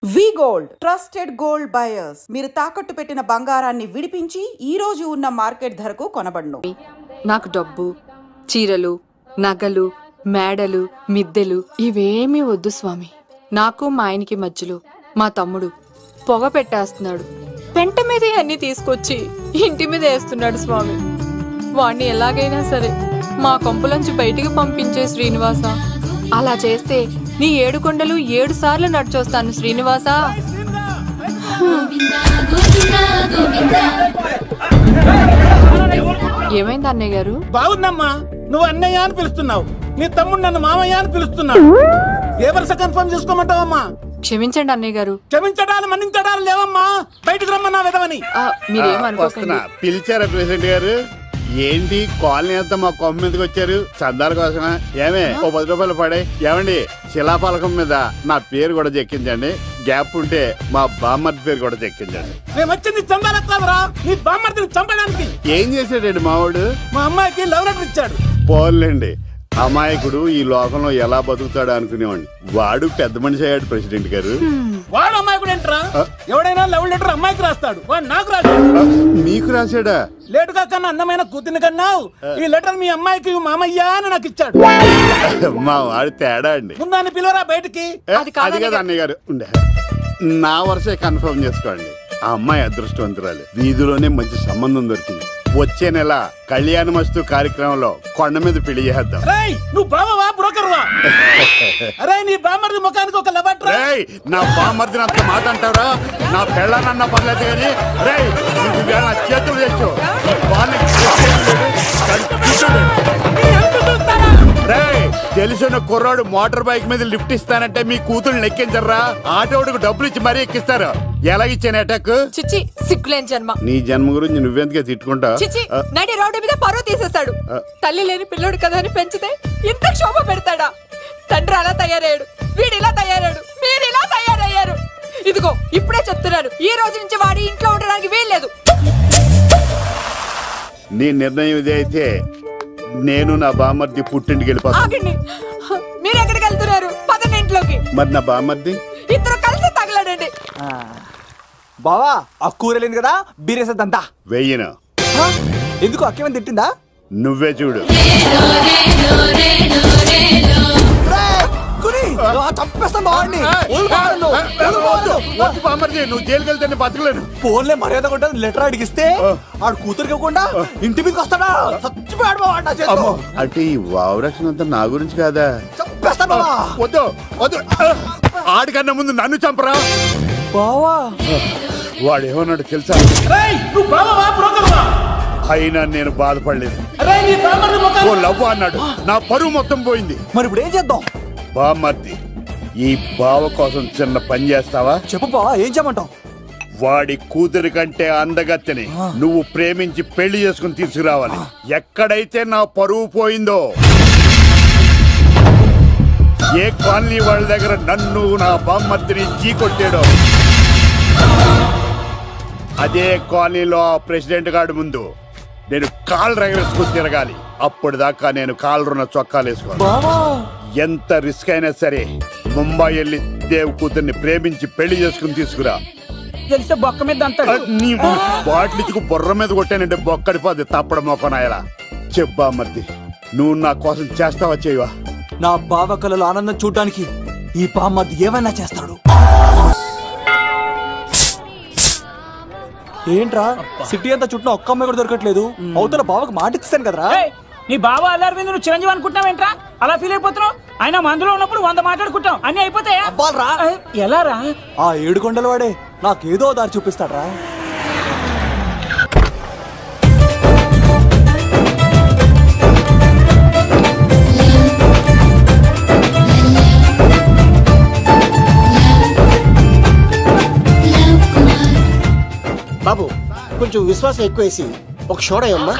వి gold trusted gold buyers మీరు తాకట్టు పెట్టిన బంగారాన్ని విడిపించి ఈ రోజు ఉన్న మార్కెట్ ధరకు కొనబడును. నాకు డబ్బు, చీరలు, నగలు, మేడలు, మిద్దెలు ఇవేమీ వద్దు స్వామి. నాకు మా ఆయనకి మధ్యలో మా తమ్ముడు పొగ పెట్టేస్తున్నాడు. పెంట మీద అన్ని తీసుకొచ్చి ఇంటి మీద వేస్తున్నాడు స్వామి. వాణ్ణి ఎలాగైనా సరే మా కొంపులోంచి బయటికి పంపించే శ్రీనివాస. అలా చేస్తే నీ 7 కొండలు 7 సార్లు నడిచొస్తాను శ్రీనివాస. ఏమైంది అన్నయ్య గారు? బాగుందమ్మా, నువ్వు అన్నయ్య అని పిలుస్తున్నావు, నీ తమ్ముడు నన్ను మామయ్య అని పిలుస్తున్నాడు. ఏ వరుస కన్ఫర్మ్ చేసుకోమంటావమ్మా? క్షమించండి అన్నయ్య గారు. క్షమించడాలు మన్నించడాలు లేవమ్మా, బయటకు రమ్మన్నా విధవని. మీరేమనుకోకండి. పిలిచారా ప్రెసిడెంట్ గారు? ఏంటి కాలనీ అంతా మా కొమ్మ మీదకి వచ్చారు? చందాల కోసమా? ఏమే ఓ 10 రూపాయలు పడే. ఏమండి, శిలాపాలకం మీద నా పేరు కూడా చెక్కించండి. గ్యాప్ ఉంటే మా బామ్మర్ది పేరు కూడా చెక్కించండి. మేము వచ్చింది చందాలెత్తావరా, నీ బామ్మర్దిని చంపడానికి. ఏం చేశాడండి మావాడు? మా అమ్మాయికి లవ్ లెటర్ ఇచ్చాడు. పోన్లేండి, అమాయకుడు ఈ లోకంలో ఎలా బతుకుతాడు అనుకునేవాడిని. వాడు పెద్ద మనిషి అయ్యాడు ప్రెసిడెంట్ గారు. వాడు అమ్మాయికుడు ఏంట్రా? ఎవడైనా లవ్ లెటర్ అమ్మాయికి రాస్తాడు, వాడు నాకు రాశాడు. మీకు రాశాడా? లేటుగా కన్నా అందమైన కూతుర్ని కన్నావు, ఈ లెటర్ మీ అమ్మాయికి మామయ్య అని నాకు ఇచ్చాడు. మా వాడు తేడా అండి. ముందాన్ని పిలవరా బయటికి. అది కదా అన్నయ్య గారు. ఉండే నా వరుసే కన్ఫర్మ్ చేసుకోండి. ఆ అమ్మాయి అదృష్టవంతురాలు. వీధిలోనే మంచి సంబంధం దొరికింది. వచ్చే నెల కళ్యాణ మస్తు కార్యక్రమంలో కొండ మీద పెళ్లి చేద్దాం. నువ్వు బావవా బ్రోకర్వా? అరే నీ బామ్మర్ది ముఖానికి ఒక లెటర్. నా బామ్మర్దిని అంత మాట అంటారా? నా పెళ్ళనన్నా పర్లేదు కానీ నా చేతులు తెచ్చు. తెలిసిన కుర్రాడు మోటార్ బైక్ మీద లిఫ్ట్ ఇస్తానంటే మీ కూతురు ఎక్కించరా? ఆటోడికి డబ్బులు ఇచ్చి మరీ ఎక్కిస్తారు. ఎలా ఇచ్చాను అటాక్? చిచ్చి, సిగ్గులేని జన్మ. నీ జన్మ గురించి నువ్వెందుకే తిట్టుకుంటా? చిచ్చి, నడి రోడ్డు మీద పరువు తీసేస్తాడు. తల్లి లేని పిల్లోడు కదా అని పెంచితే ఇంత క్షోభ పెడతాడా? తండ్రి అలా తయారయ్యాడు, వీడు ఇలా తయారయ్యాడు, మీరు ఇలా తయారయ్యారు. ఇదిగో ఇప్పుడే చెప్తున్నాను, ఈ రోజు నుంచి వాడి ఇంట్లో ఉండడానికి వీల్లేదు. నీ నిర్ణయం ఇదే అయితే నేను నా బామ్మర్ది పుట్టింటికి వెళ్ళిపోతాను. మీరు ఎక్కడికి వెళ్తున్నారు? పదండి ఇంట్లోకి. మరి నా బామ్మర్ది? ఇద్దరు కలిసి తగలడండి. బావా, ఆ కూరలేదు కదా, బీరేసేద్దంతా. వెయ్యను. ఎందుకు అక్కేమని తిట్టిందా? నువ్వే చూడు. నువ్వు జైలుకి వెళ్తే బతకలేను. ఫోన్లే మర్యాద కూడా లెటర్ అడిగిస్తే ఆడు కూతురికి ఇవ్వకుండా ఇంటి మీదకి వస్తాడా? అంటే ఈ వావరక్షణ అంతా నా గురించి కాదా? చంపేస్తాను. వద్దు వద్దు, ఆడికన్నా ముందు నన్ను చంపరా. బావా, వాడేమన్నాడు తెలుసా? అయినా నేను బాధపడలేదు. లవ్ అన్నాడు, నా పరువు మొత్తం పోయింది. మరి ఇప్పుడు ఏం చేద్దాం? బామ్మర్ది, ఈ బావ కోసం చిన్న పని చేస్తావా? చెప్పు బావా, ఏం చేయమంటావు? వాడి కూతురి కంటే అందగత్తెని నువ్వు ప్రేమించి పెళ్లి చేసుకుని తీసుకురావాలి. ఎక్కడైతే నా పరువు పోయిందో, ఏ కాలనీ వాళ్ళ దగ్గర నన్ను నా బామ్మర్దిని చీకొట్టాడో, అదే కాలనీలో ఆ ప్రెసిడెంట్ గారి ముందు నేను కాళ్ళు రగరేసుకుని తిరగాలి. అప్పుడు దాకా నేను కాళ్ళున్న చొక్కాలు వేసుకోవాలి. ఎంత రిస్క్ అయినా సరే ముంబై వెళ్ళి దేవ్ కూతుర్ని ప్రేమించి పెళ్లి చేసుకుని తీసుకురా. బొక్క మీద బాటిలిచ్చుకు బొర్ర మీద కొట్టానంటే బొక్కడిపోద్ది. తప్పడ మొక్కనాయలా. చెప్పా మర్ది, నువ్వు నా కోసం చేస్తావా చేయవా? నా బావ కళలో ఆనందం చూడడానికి ఈ బామ్మర్ది ఏమైనా చేస్తాడు. ఏంట్రా సిటీ అంతా చుట్టూ ఒక్క అమ్మాయి కూడా దొరకట్లేదు. అవుతున్న బావకు మాట ఇస్తాను కదరా. నీ బావ అల్లారి మీద నువ్వు చిరంజీవి అనుకుంటున్నావేంట్రా? అలా ఫీల్ అయిపోతున్నావు. ఆయన మందులో ఉన్నప్పుడు 100 మాట్లాడుకుంటాం, అన్ని అయిపోతాయా? ఎలా రా? ఆ 7 కొండల వాడే నాకేదో దారి చూపిస్తాడ్రా. బాబు, కొంచెం విశ్వాసం ఎక్కువేసి ఒక షోడయమ్మా.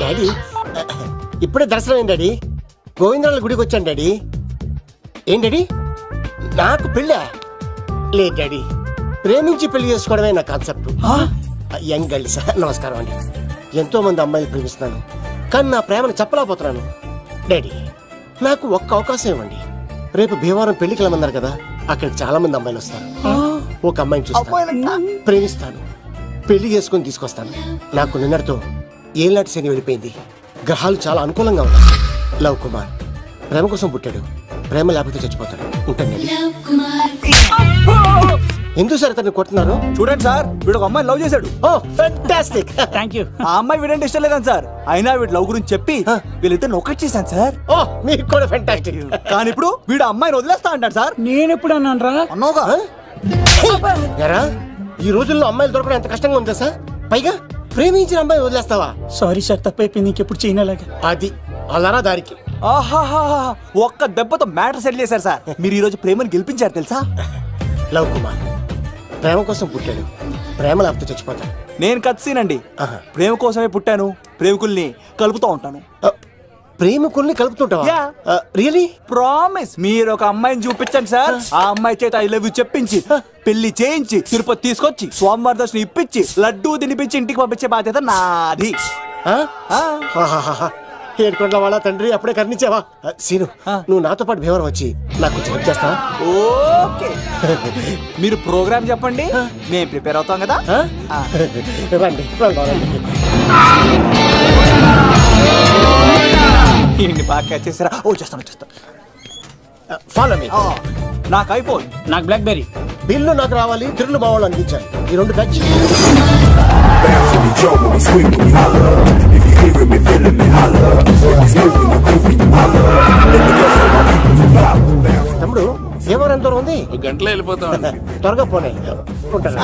డాడీ, ఇప్పుడే దర్శనం అయింది డాడీ. గోవిందరాల గుడికి వచ్చాను డాడీ. ఏం డాడీ, నాకు పెళ్ళా? లేదు డాడీ, ప్రేమించి పెళ్లి చేసుకోవడమే నా కాన్సెప్ట్. యంగ్ గర్ల్స్, నమస్కారం అండి. ఎంతో మంది అమ్మాయిలు ప్రేమిస్తున్నాను, కానీ నా ప్రేమను చెప్పలేకపోతున్నాను డాడీ. నాకు ఒక్క అవకాశం ఇవ్వండి. రేపు భీమవరం పెళ్లికి వెళ్ళమన్నారు కదా, అక్కడికి చాలా మంది అమ్మాయిలు వస్తారు. ఒక అమ్మాయిని చూస్తాను, ప్రేమిస్తాను, పెళ్లి చేసుకుని తీసుకొస్తాను. నాకు నిన్నటితో ఏళ్ళనాటి శని వెళ్ళిపోయింది. గ్రహాలు చాలా అనుకూలంగా ఉన్నాయి. లవ్ కుమార్ ప్రేమ కోసం పుట్టాడు, ప్రేమ లేకపోతే చచ్చిపోతాడు. ఉంటాను. ఎందుకు సార్ అతన్ని కొడుతున్నారు? చూడండి సార్, వీడు ఒక అమ్మాయి లవ్ చేశాడు. Oh fantastic. Thank you. ఆ అమ్మాయి వీడంటే ఇష్టం లేదని సార్, అయినా వీడు లవ్ గురించి చెప్పి వీళ్ళిద్దరు ఒకటి చేశాను సార్. ఓ మీకు కూడా ఫెంటాస్టిక్. కానీ ఇప్పుడు వీడు అమ్మాయిని వదిలేస్తా అంటాడు సార్. నేను ఎప్పుడు అన్నాను రా? అన్నోగా ఎరా, ఈ రోజుల్లో అమ్మాయిలు దొరకడం ఎంత కష్టంగా ఉందా సార్? పైగా ప్రేమించిన అమ్మాయి వదిలేస్తావా? సారీ సార్, తప్పైపోయింది. ఇంకెప్పుడు చేయనలాగా. అది అలారా దారికి. ఆహాహా, ఒక్క దెబ్బతో మ్యాటర్ సెటిల్ చేశారు సార్. మీరు ఈ రోజు ప్రేమను గెలిపించారు తెలుసా? లవ్ కుమార్ ప్రేమ కోసం పుట్టాడు, ప్రేమ లేకపోతే చచ్చిపోతాడు. నేను కత్సీనండి. ప్రేమ కోసమే పుట్టాను, ప్రేమికుల్ని కలుపుతూ ఉంటాను. ప్రేమికుల్ని కలుపుతుంటావా? రియలీ? ప్రామిస్. మీరు ఒక అమ్మాయిని చూపించండి సార్, ఆ అమ్మాయి చేత ఐ లవ్ యూ చెప్పించి పెళ్లి చేయించి తిరుపతి తీసుకొచ్చి స్వామివారి దర్శనం ఇప్పించి లడ్డూ తినిపించి ఇంటికి పంపించే బాధ్యత నాది. ఏడుకొండల వాళ్ళ తండ్రి, అప్పుడే కర్ణించావా? సీను, నువ్వు నాతో పాటు భీమవరం వచ్చి నాకు కొంచెం హెల్ప్ చేస్తావా? ఓకే. మీరు ప్రోగ్రామ్ చెప్పండి, మేము ప్రిపేర్ అవుతాం కదా. రండి రండి. ఇన్ని బాగా చేస్తారా? ఓ చేస్తాను. Follow me. నాకు ఐఫోన్, నాకు బ్లాక్బెర్రీ. బిల్లు నాకు రావాలి, తిరులు మా వాళ్ళు అందించాలి. ఈ రెండు ఖర్చు. తమ్ముడు భీమవరం ఎంత దూరం ఉంది? గంటలో వెళ్ళిపోతాం. త్వరగా పోనీ. ఉంటాను.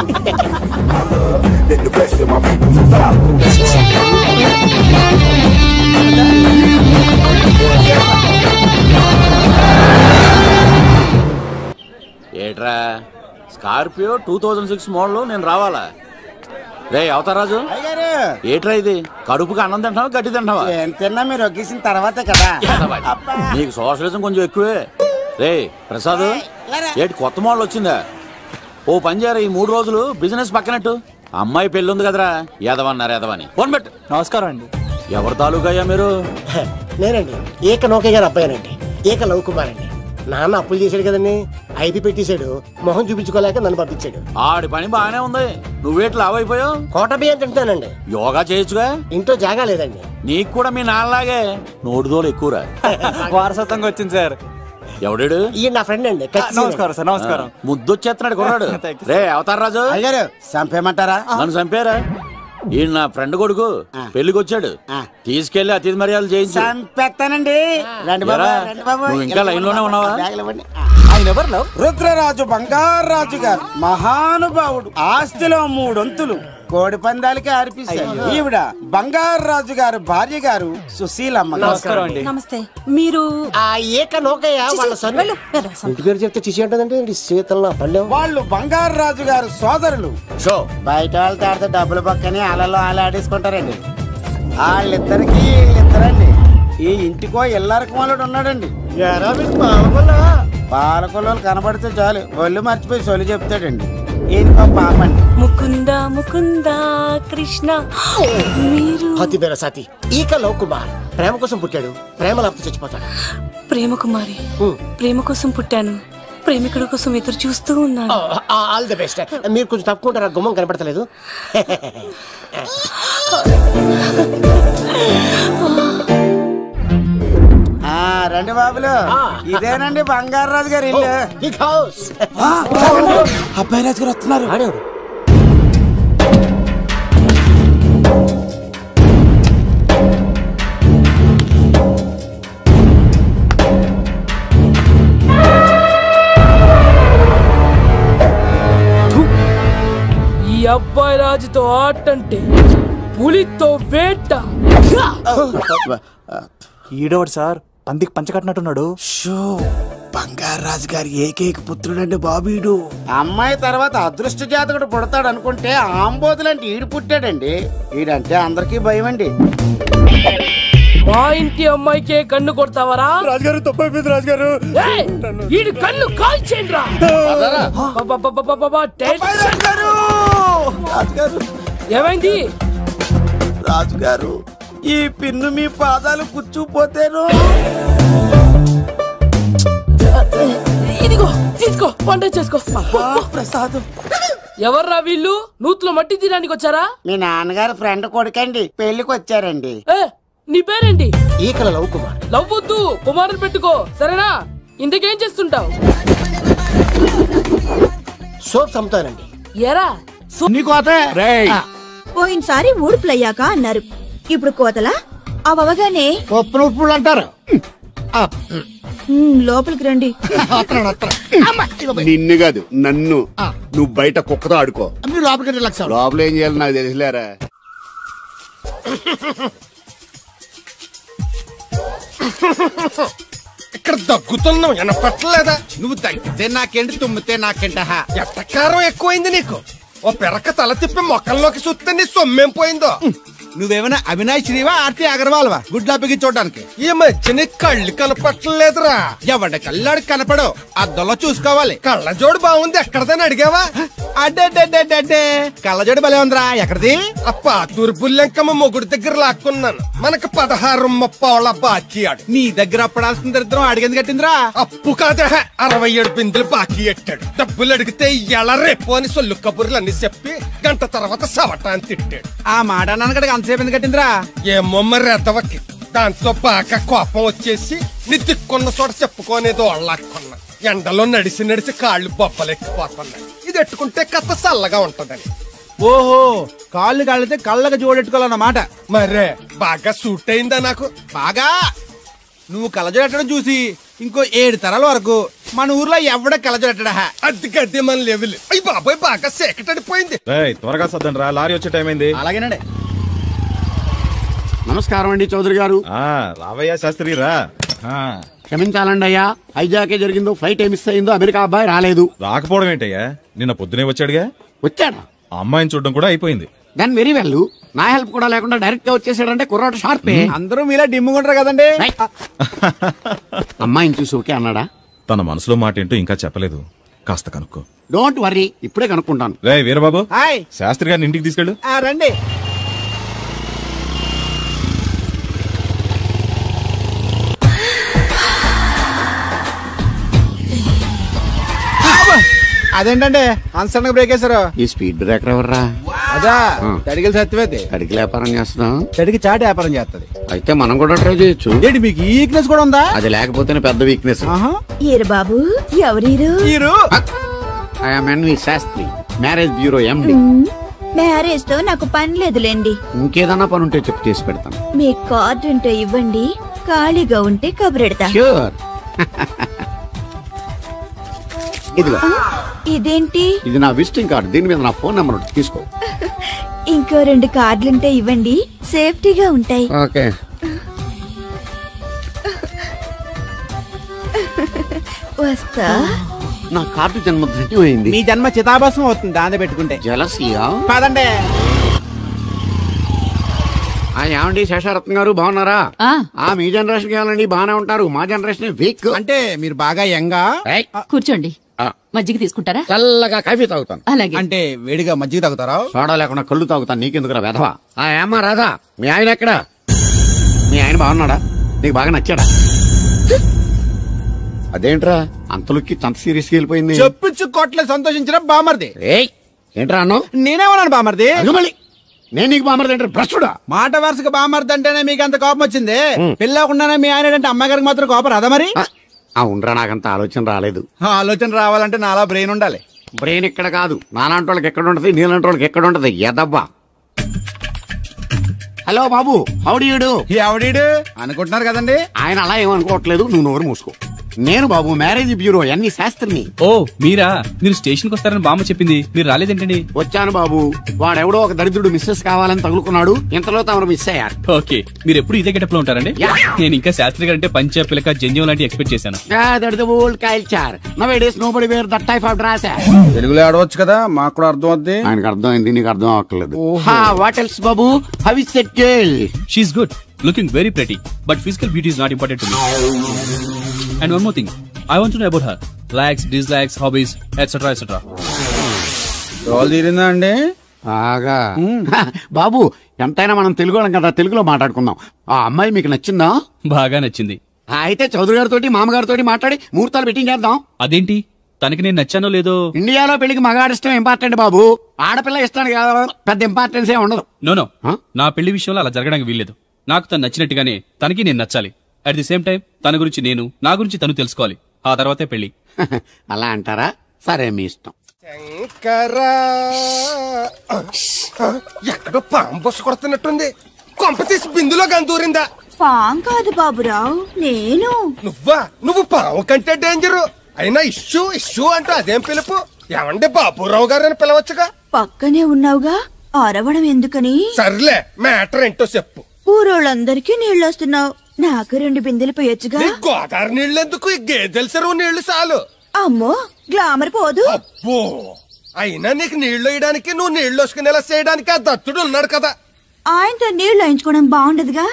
ఏట్రా స్కార్పియో 2006 మోడల్, నేను రావాలా? రే అవతారాజు, ఏట్రా ఇది? కడుపుకి అన్నం తింటావా గడ్డి తింటావా? తిన్నా మీరు ఒగ్గేసిన తర్వాతే కదా. నీకు సోషలిజం కొంచెం ఎక్కువే. రే ప్రసాద్, ఏటి కొత్త మోడల్ వచ్చిందా? ఓ పని చేయరా, ఈ 3 రోజులు బిజినెస్ పక్కనట్టు. అమ్మాయి పెళ్ళి ఉంది కదరా, ఎదవన్నారు ఎదవని. ఫోన్ పెట్టు. నమస్కారం అండి. ఎవరి తాలూకయ్యా మీరు? నేనండి, ఏక నౌకే గారు అబ్బాయినండి. ఏక లవ్ కుమార్ అండి. నాన్న అప్పులు చేశాడు కదండి, ఐపీ పెట్టేశాడు. మొహం చూపించుకోలేక నన్ను పంపించాడు. ఆడి పని బాగానే ఉంది, నువ్వేట్లు లావైపోయావు? కోట బియ్యం తింటానండి. యోగా చేయొచ్చుగా? ఇంట్లో జాగా లేదండి. నీకు కూడా మీ నాన్నలాగే నోటిదోలు ఎక్కువరా. వారసత్వంగా వచ్చింది సార్. ఎవడాడు? ఈయన నా ఫ్రెండ్ అండి. నమస్కారం సార్. నమస్కారం. ముద్దొచ్చేస్తున్నాడు కొన్నాడు. రే అవతార్ రాజు, అయ్యారు చంపేయమంటారా? నన్ను చంపారా? ఈయన నా ఫ్రెండ్ కొడుకు, పెళ్లికి వచ్చాడు. తీసుకెళ్లి అతిథి మర్యాదలు చేయించు. చంపేస్తానండి. రండి బాబు, రండి బాబు. నువ్వు ఇంకా లైన్ లోనే ఉన్నావా? ఆయన ఎవరు లవ్? రుద్రరాజు బంగారాజు గారు, మహానుభావుడు. ఆస్తిలో 3 వంతులు కోడి పందాలకి అర్పిస్తారు. ఈవిడ బంగారాజు గారు భార్య గారు సుశీలమ్మ. నమస్కారం అండి. నమస్తే. మీరు ఆ ఏక నౌకయ్య వాళ్ళ సన్. ఇంటి పేరు చెప్తే చిచి అంటదంటే శీతల పల్లె. వాళ్ళు బంగారాజు గారు సోదరులు. షో బయట వాళ్ళతో ఆడితే డబ్బులు పక్కనే అలలో అలా ఆడేసుకుంటారండి. వాళ్ళిద్దరికి వీళ్ళిద్దరండి. ఈ ఇంటికో ఇల్లరకమాలుడు ఉన్నాడండి. పాలకొల్లు కనబడితే చాలు ఒళ్ళు మర్చిపోయి సొలి చెప్తాడండి. ఈయనకో పాపండి. ముకుంద ముకుంద కృష్ణ. మీరు హతి బేర సాతి. ఈక లవ్ కుమార్ ప్రేమ కోసం పుట్టాడు, ప్రేమ లేకపోతే చచ్చిపోతాడు. ప్రేమ కుమారి. ప్రేమ కోసం పుట్టాను, ప్రేమికుడి కోసం ఎదురు చూస్తూ ఉన్నాను. All the best. మీరు కొంచెం తప్పుకుంటారా? గుమ్మం కనపడతలేదు. రండి బాబులు, ఇదేనండి బంగారాజు గారి ఇల్లు. అబ్బాయి రాజు గారు వస్తున్నారు. ఆడేవారు ఈ అబ్బాయి రాజుతో ఆటంటే పులితో వేట. ఈడవాడు సార్, పందికి పంచ కట్టినట్టున్నాడు. బంగారాజు గారి ఏకైక పుత్రుడండి బాబీడు. అమ్మాయి తర్వాత అదృష్ట జాతకుడు పుడతాడు అనుకుంటే ఆంబోతులంటే ఈడు పుట్టాడండి. ఈడంటే అందరికీ భయం అండి. మా ఇంటి అమ్మాయికే కన్ను కొడతావరా? రాజుగారు తప్పైపోయింది రాజుగారు. ఈడు కన్ను కాల్చేయండి రా. ఏమైంది రాజుగారు, ఈ పిన్ను మీ పాదాలు కూర్చుపోతేను తీసుకో వంట చేసుకో. ప్రసాద్ ఎవర్రా వీళ్ళు? నూతులో మట్టి తీయడానికి వచ్చారా? మీ నాన్నగారు ఫ్రెండ్ కొడుకండి, పెళ్లికి వచ్చారండి. నీ పేరేంటి? ఈకల లవ్ కుమార్. లవ్ వద్దు, కుమారుని పెట్టుకో సరేనా? ఇంతకేం చేస్తుంటావు? సోప్స్ అమ్ముతానండి. ఎరా పోయినసారి ఊడుపులయ్యాక అన్నారు, ఇప్పుడు కోతలా? అవగానే ఉప్పులు అంటారు. లోపలికి రండి. నిన్ను కాదు నన్ను. నువ్వు బయట కుక్కతో ఆడుకో. మీరు లోపలికి రిలాక్స్ లోపల ఏం చేయాలి నాకు తెలిసిలేరా. ఇక్కడ దగ్గుతున్నావు వినపట్టలేదా? నువ్వు దగ్గితే నాకేంటి, తుమ్మితే నాకేంట. ఎట్టకారం ఎక్కువైంది నీకు. ఓ పెరక తల తిప్పి మొక్కల్లోకి చూస్తే నీ సొమ్మేం పోయిందో. నువ్వేమైనా అవినాష్ శ్రీవా, ఆర్తి అగర్వాల్వా గుడ్లా బిగి చూడడానికి? ఈ మధ్య నీ కళ్ళు కనపట్టలేదురా. ఎవడ కళ్ళాడు కనపడవు, అద్దంలో చూసుకోవాలి. కళ్ళజోడు బాగుంది, ఎక్కడదని అడిగావా? అడ్డే కళ్ళజోడు భలే ఉందిరా. ఎక్కడిది? ఆ పాతూరు బుల్లెంకమ్మ మొగుడు దగ్గర లాక్కున్నాను. మనకు 16 బాకీ ఆడు. నీ దగ్గర అప్పడాల్సిన దరిద్రం అడిగింది కట్టిందిరా. అప్పు కాదే, 67 బిందులు బాకీ ఎట్టాడు. డబ్బులు అడిగితే ఎలా రేపు అని సొల్లు కబుర్లు అన్ని చెప్పి గంట తర్వాత సవటాన్ని తిట్టాడు. ఆ మాట నాన్నగడికి అంతసేపు ఎందుకు కట్టిందిరా? ఏమో మరి ఎదవకి. దాంతో బాగా కోపం వచ్చేసి నీ దిక్కున్న చోట చెప్పుకోనేదో వాళ్ళకున్నా. ఎండలో నడిచి నడిచి కాళ్ళు బొబ్బలెక్కిపోతున్నాయి. ఇది ఎట్టుకుంటే కథ చల్లగా ఉంటదని. ఓహో, కాళ్ళు కాళ్ళతే కళ్ళకు జోడెట్టుకోవాలన్నమాట. మరే బాగా సూట్ అయిందా నాకు? బాగా. నువ్వు కళ్ళజోడెట్టడం చూసి ఇంకో 7 తరాల వరకు మన ఊర్లో ఎవడ కళ్ళజోడెట్టడా. అది గడ్డి మన లెవెల్. అయ్యి బాబాయ్ బాగా సేకటడిపోయింది. త్వరగా సర్దండి రా, లారీ వచ్చే టైం అయింది. అలాగేనండి. నమస్కారం అండి చౌదరి గారు. రావయ్యా శాస్త్రి రా. క్షమించాలండి అయ్యా, హైజాకే జరిగిందో, ఫ్లైట్ ఏ మిస్ అయిందో, అమెరికా అబ్బాయి రాలేదు. రాకపోవడం ఏంటయ్యా, నిన్న పొద్దునే వచ్చాడుగా. వచ్చాడా? అమ్మాయిని చూడడం కూడా అయిపోయింది. దాని వెరీ వెల్. నా హెల్ప్ కూడా లేకుండా డైరెక్ట్ గా వచ్చేసాడంటే కుర్రాడు షార్పే. అందరూ మీలా డిమ్ముకుంటారు కదండి. అమ్మాయిని చూసి ఓకే అన్నాడా? తన మనసులో మాట ఏంటో ఇంకా చెప్పలేదు, కాస్త కనుక్కో. డోంట్ వర్రీ, ఇప్పుడే కనుక్కుంటాను. రే వీరబాబు, హాయ్. శాస్త్రి గారిని ఇంటికి తీసుకెళ్ళు. రండి. అదేంటండి అన్సడన్ గా బ్రేక్ వేశారు? ఈ స్పీడ్ బ్రేకర్ ఎవర్రా? అదా తడికి సత్యవేతి. తడికి వ్యాపారం చేస్తున్నాం. తడికి చాటి వ్యాపారం చేస్తుంది. అయితే మనం కూడా ట్రై చేయొచ్చు. ఏంటి మీకు ఈ వీక్నెస్ కూడా ఉందా? అది లేకపోతేనే పెద్ద వీక్నెస్. ఈరు బాబు, ఎవరీరు? I'm NV Sastri, marriage bureau MD. Marriage తో నాకు పని లేదులేండి. ఇంకేదన్నా పని ఉంటే చెప్పు, చేసి పెడతాను. మీ కార్డు ఉంటే ఇవ్వండి, ఖాళీగా ఉంటే కబురెడతా. ష్యూర్. ఇదిగో. ఇదేంటి? ఇది నా విజిటింగ్ కార్డు, దీని మీద నా ఫోన్ నెంబర్ ఉంటుంది, తీసుకో. ఇంకో 2 కార్డులుంటే ఇవ్వండి, సేఫ్టీగా ఉంటాయి. ఓకే. వస్తా. నా కార్డు జన్మ ధన్యమైంది. మీ జన్మ చితాభాసం అవుతుంది దాన్ని పెట్టుకుంటే. జలసియా? పదండి. ఏమండి శేషారత్న గారు, బాగున్నారా? మీ జనరేషన్ కావాలండి, బాగానే ఉంటారు. మా జనరేషన్ వీక్. అంటే మీరు బాగా యంగా. కూర్చోండి, మజ్జిగ తీసుకుంటారా? చల్లగా కాఫీ తాగుతాను. అలాగే. అంటే వేడిగా మజ్జిగ తాగుతారా? సోడా లేకుండా కళ్ళు తాగుతాను. నీకెందుకురా వెధవా? ఏమ్మా రాధా, మీ ఆయన ఎక్కడా? మీ ఆయన బాగున్నాడా? నీకు బాగా నచ్చాడా? అదేంట్రా అంతలోకి అంత సీరియస్ గా వెళ్ళిపోయింది? చెప్పించు కొట్లే సంతోషించిన బామర్ది. ఏంట్రా అన్నావు? నేనేమన్నాను బామర్ది? మళ్ళీ నేను నీకు బామర్ది అంటే భ్రష్టుడా? మాట వరుసగా బామర్ది అంటేనే మీకు అంత కోపం వచ్చింది. పిల్లకుండానే మీ ఆయన అంటే అమ్మాయి గారికి మాత్రం కోపం రాదా మరి? ఉండరా, నాకంత ఆలోచన రాలేదు. ఆలోచన రావాలంటే నాలా బ్రెయిన్ ఉండాలి. బ్రెయిన్ ఇక్కడ కాదు, నాలాంటి వాళ్ళకి ఎక్కడ ఉంటది, నీలాంటి వాళ్ళకి ఎక్కడ ఉంటది. ఎదవ్వా. హలో బాబు, హౌడీడు. ఎవడీడు అనుకుంటున్నారు కదండి. ఆయన అలా ఏమనుకోవట్లేదు, నువ్వు నోరు మూసుకో. నేను బాబు మ్యారేజ్ బ్యూరో ఎన్ని శాస్త్రిని. ఓ మీరా? మీరు స్టేషన్ కి వస్తారని బామ్మ చెప్పింది, మీరు రాలేదేంటండి? వచ్చాను బాబు, వాడెవడో ఒక దరిద్రుడు మిస్సెస్ కావాలని తగులుకున్నాడు, ఇంతలో తమరు మిస్ అయ్యారు. ఓకే, మీరు ఎప్పుడు ఇదే గెటప్ లో ఉంటారండి? నేను ఇంకా శాస్త్రి గారు అంటే పంచ పిలక జంజం లాంటి ఎక్స్పెక్ట్ చేశాను. తెలుగులో ఆడవచ్చు కదా, మాకు కూడా అర్థం అవుద్ది. ఆయనకు అర్థమైంది, నీకు అర్థం అవ్వట్లేదు. What else Babu? How is that girl? She is good, looking very pretty, but physical beauty is not important to me. And one more thing, I want to know about her likes, dislikes, hobbies, etc. etc. Role తీరిందా అండి? బాగా. బాబు ఎంతైనా మనం తెలుగు వాళ్ళం కదా, తెలుగులో మాట్లాడుకుందాం. ఆ అమ్మాయి మీకు నచ్చిందా? బాగా నచ్చింది. అయితే చౌదరి గారితో మామగారితో మాట్లాడి ముహూర్తాలు పెట్టింగ్ చేద్దాం. అదేంటి తనకి నేను నచ్చానో లేదో. ఇండియాలో పెళ్లికి మగాడిష్టం ఇంపార్టెంట్ బాబు, ఆడపిల్ల ఇష్టానికి పెద్ద ఇంపార్టెన్స్ ఏ ఉండదు. నో నా పెళ్లి విషయంలో అలా జరగడానికి వీల్లేదు. నాకు తను నచ్చినట్టుగానే తనకి నేను నచ్చాలి. అట్ ది సేమ్ టైం తన గురించి నేను, నా గురించి తను తెలుసుకోవాలి. ఆ తర్వాతే పెళ్లి. అలా అంటారా? సరే మీ ఇష్టం. ఎక్కడో పాము బొస్సు కొడుతున్నట్టుంది. కొంప తీసి బిందులో గందూరిందా? పాం కాదు బాబురావు, నేను. నువ్వు పాము కంటే డేంజరు. అయినా ఇష్యూ ఇష్యూ అంటూ అదేం పిలుపు? ఏమండి బాబురావు గారు అని పిలవచ్చుగా. పక్కనే ఉన్నావుగా, అరవడం ఎందుకని? సర్లే, మ్యాటర్ ఏంటో చెప్పు. ఊరోళ్ళందరికీ నీళ్ళొస్తున్నావు, నాకు 2 బిందెలు పోయొచ్చుగా. గోదావరి నీళ్ళెందుకు? ఈ గేదెల చెరువు నీళ్లు చాలు. అమ్మో, గ్లామర్ పోదు. అబ్బో, అయినా నీకు నీళ్లు వేయడానికి, నువ్వు నీళ్లు వేసుకునేలా చేయడానికి ఆ దత్తుడు ఉన్నాడు కదా. ఆయనతో నీళ్లు వేయించుకోవడం బాగుండదుగా.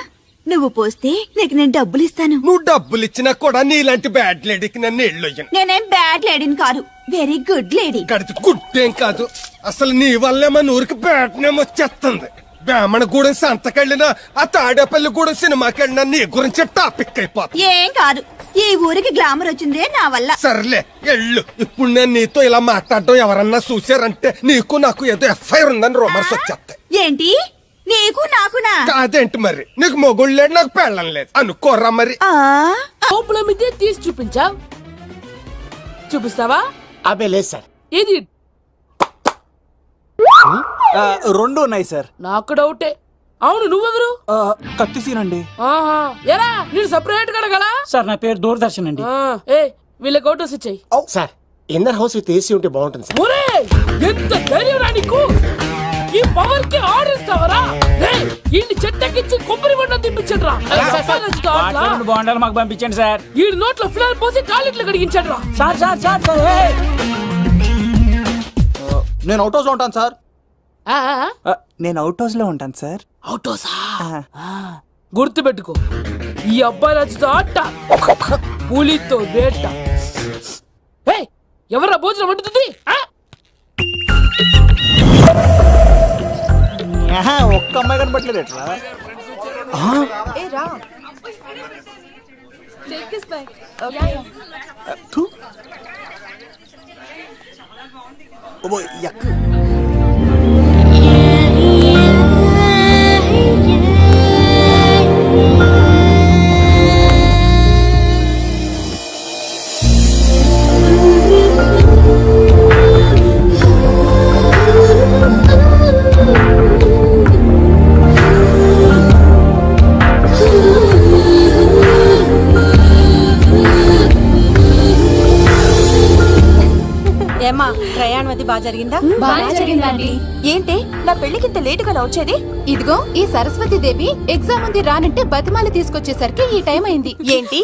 నువ్వు పోస్తే నీకు నేను డబ్బులు ఇస్తాను. నువ్వు డబ్బులు ఇచ్చినా కూడా నీలాంటి బ్యాడ్ లేడీకి నేను నీళ్లు వేయను. నేనేం బ్యాడ్ లేడీని కాదు, వెరీ గుడ్ లేడీ. గడిచి గుడ్డేం కాదు, అసలు నీ వల్లే మన ఊరికి బ్యాడ్ నేమ్ వచ్చేస్తుంది. బ్రాహ్మణ గూడెం సంతకెళ్ళినా, ఆ తాడేపల్లి గూడెం సినిమాకెళ్ళినా నీ గురించి టాపిక్ అయిపోతుంది. ఏం కాదు, ఈ ఊరికి గ్లామర్ వచ్చిందే నా వల్ల. సర్లే ఎళ్ళు. ఇప్పుడు నేను నీతో ఇలా మాట్లాడడం ఎవరన్నా చూసారంటే నీకు నాకు ఏదో ఎఫ్ఐఆర్ ఉందని రూమర్స్ వచ్చేస్తాయి. ఏంటి? నీకు నాకునా? కాదేంటి మరి? నీకు మొగుళ్ళు లేడు, నాకు పెళ్ళం లేదు అనుకోరా మరి. తీసి చూపించా, చూపిస్తావా? అబ్బే లేదు సార్. ఏది? 2 ఉన్నాయి సార్. నాకు డౌటే. అవును, నువ్వెవరు? కత్తిసీనండి. ఎరా నేను సపరేట్ కడగల? సార్ నా పేరు దూరదర్శన్ అండి. ఏ వీళ్ళ ఫోటోస్ ఇచ్చాయి. Sir inner house with AC ఉంటే బాగుంటుంది సార్. ఒరే ఎంత ధైర్యం రా నీకు! ఈ పవర్ కి ఆర్డర్ ఇస్తావరా? ఈ చెట్టకిచ్చి కొబ్బరి బండ తిప్పించండి రా. బాండాలు మాకు పంపించండి సార్. ఈ నోట్లో ఫిల్టర్ పోసి టాయిలెట్లు కడిగించండి రా. సార్ సార్ సార్ నేను అవుట్ హౌస్ లో ఉంటాను సార్. నేను అవుట్ హౌస్ లో ఉంటాను సార్. అవుట్ హౌసా? గుర్తు పెట్టుకో, ఈ అబ్బాయి నచ్చుతో ఆట, పులితో వేట. ఎవరా భోజనం వండుతుంది? ఒక్క అమ్మాయి కనబట్టలేదు ఎట్లా? ఏమ్మా, ప్రయాణం అది బాగా జరిగిందా? బాగా జరిగిందండి. ఏంటి నా పెళ్లికి ఇంత లేటుగా వచ్చేది? ఇదిగో ఈ సరస్వతి దేవి ఎగ్జామ్ ఉంది రానంటే బతిమాలి తీసుకొచ్చేసరికి ఈ టైం అయింది. ఏంటి,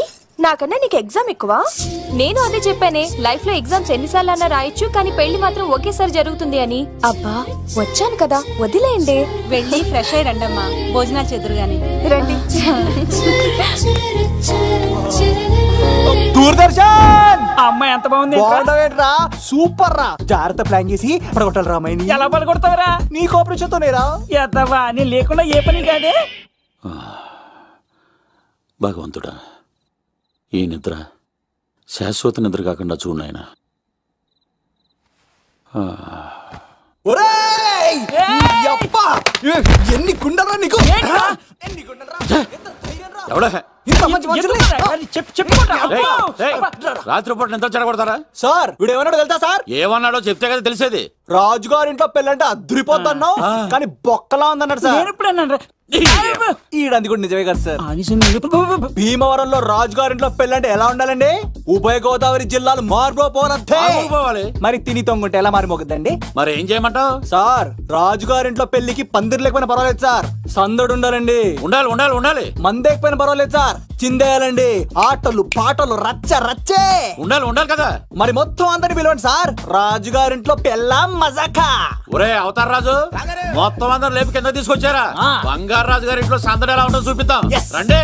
నాకన్నా నీకు ఎగ్జామ్ ఎక్కువ? నేను అదే చెప్పానే, లైఫ్ లో ఎగ్జామ్స్ ఎన్నిసార్లు అన్నా రాయొచ్చు, కానీ పెళ్లి మాత్రం ఒకేసారి జరుగుతుంది అని. అబ్బా వచ్చాను కదా, వదిలేయండి. వెళ్ళి ఫ్రెష్ అయ్యి రండమ్మా, భోజనాలు చెదురు గాని రండి. దూరదర్శన్ అమ్మాయి ఎంత బాగుంది! బాగుంటావేట్రా? సూపర్ రా. జాగ్రత్త ప్లాన్ చేసి పడగొట్టాలి రామాయణి. ఎలా పడగొడతావరా? నీ కోఆపరేషన్ తోనేరా. ఎద్దవా, నీ లేకుండా ఏ పని కాదే. భగవంతుడా, ఈ నిద్ర శాశ్వత నిద్ర కాకుండా చూడు నాయనా. ఎన్ని గుండరా నీకు! రాత్రిపూట నిద్ర చెడగొడతారా సార్? వీడు ఏమన్నాడో తెలుసా సార్? ఏమన్నాడో చెప్తే కదా తెలిసేది. రాజుగారింట్లో పెళ్ళంటే అద్దరిపోతున్నావు, కానీ బొక్కలా ఉందన్నాడు సార్. ఈడంది కూడా నిజమే కదా సార్. భీమవరంలో రాజుగారింట్లో పెళ్ళంటే ఎలా ఉండాలండి? ఉభయ గోదావరి జిల్లాలు మారిపోవాలి. మరి తిని తొంగుంటే ఎలా మారిపోతుందండి? మరి ఏం చేయమంటావు సార్? రాజుగారింట్లో పెళ్లికి పందిరి లేకపోయినా పర్వాలేదు సార్, సందడు ఉండాలండి. ఉండాలి ఉండాలి ఉండాలి. మందేకపోయినా పర్వాలేదు సార్, చిందేయాలండి. ఆటలు పాటలు రచ్చ రచ్చే ఉండాలి ఉండాలి కదా. మరి మొత్తం అందరిని పిలవండి సార్, రాజుగారింట్లో పెళ్ళాం మజాకా. ఒరే అవతార్ రాజు, మొత్తం అందరు లేపు కింద తీసుకొచ్చారా? బంగారు రాజు గారి ఇంట్లో సందడి ఎలా ఉంటుందో చూపిద్దాం రండి.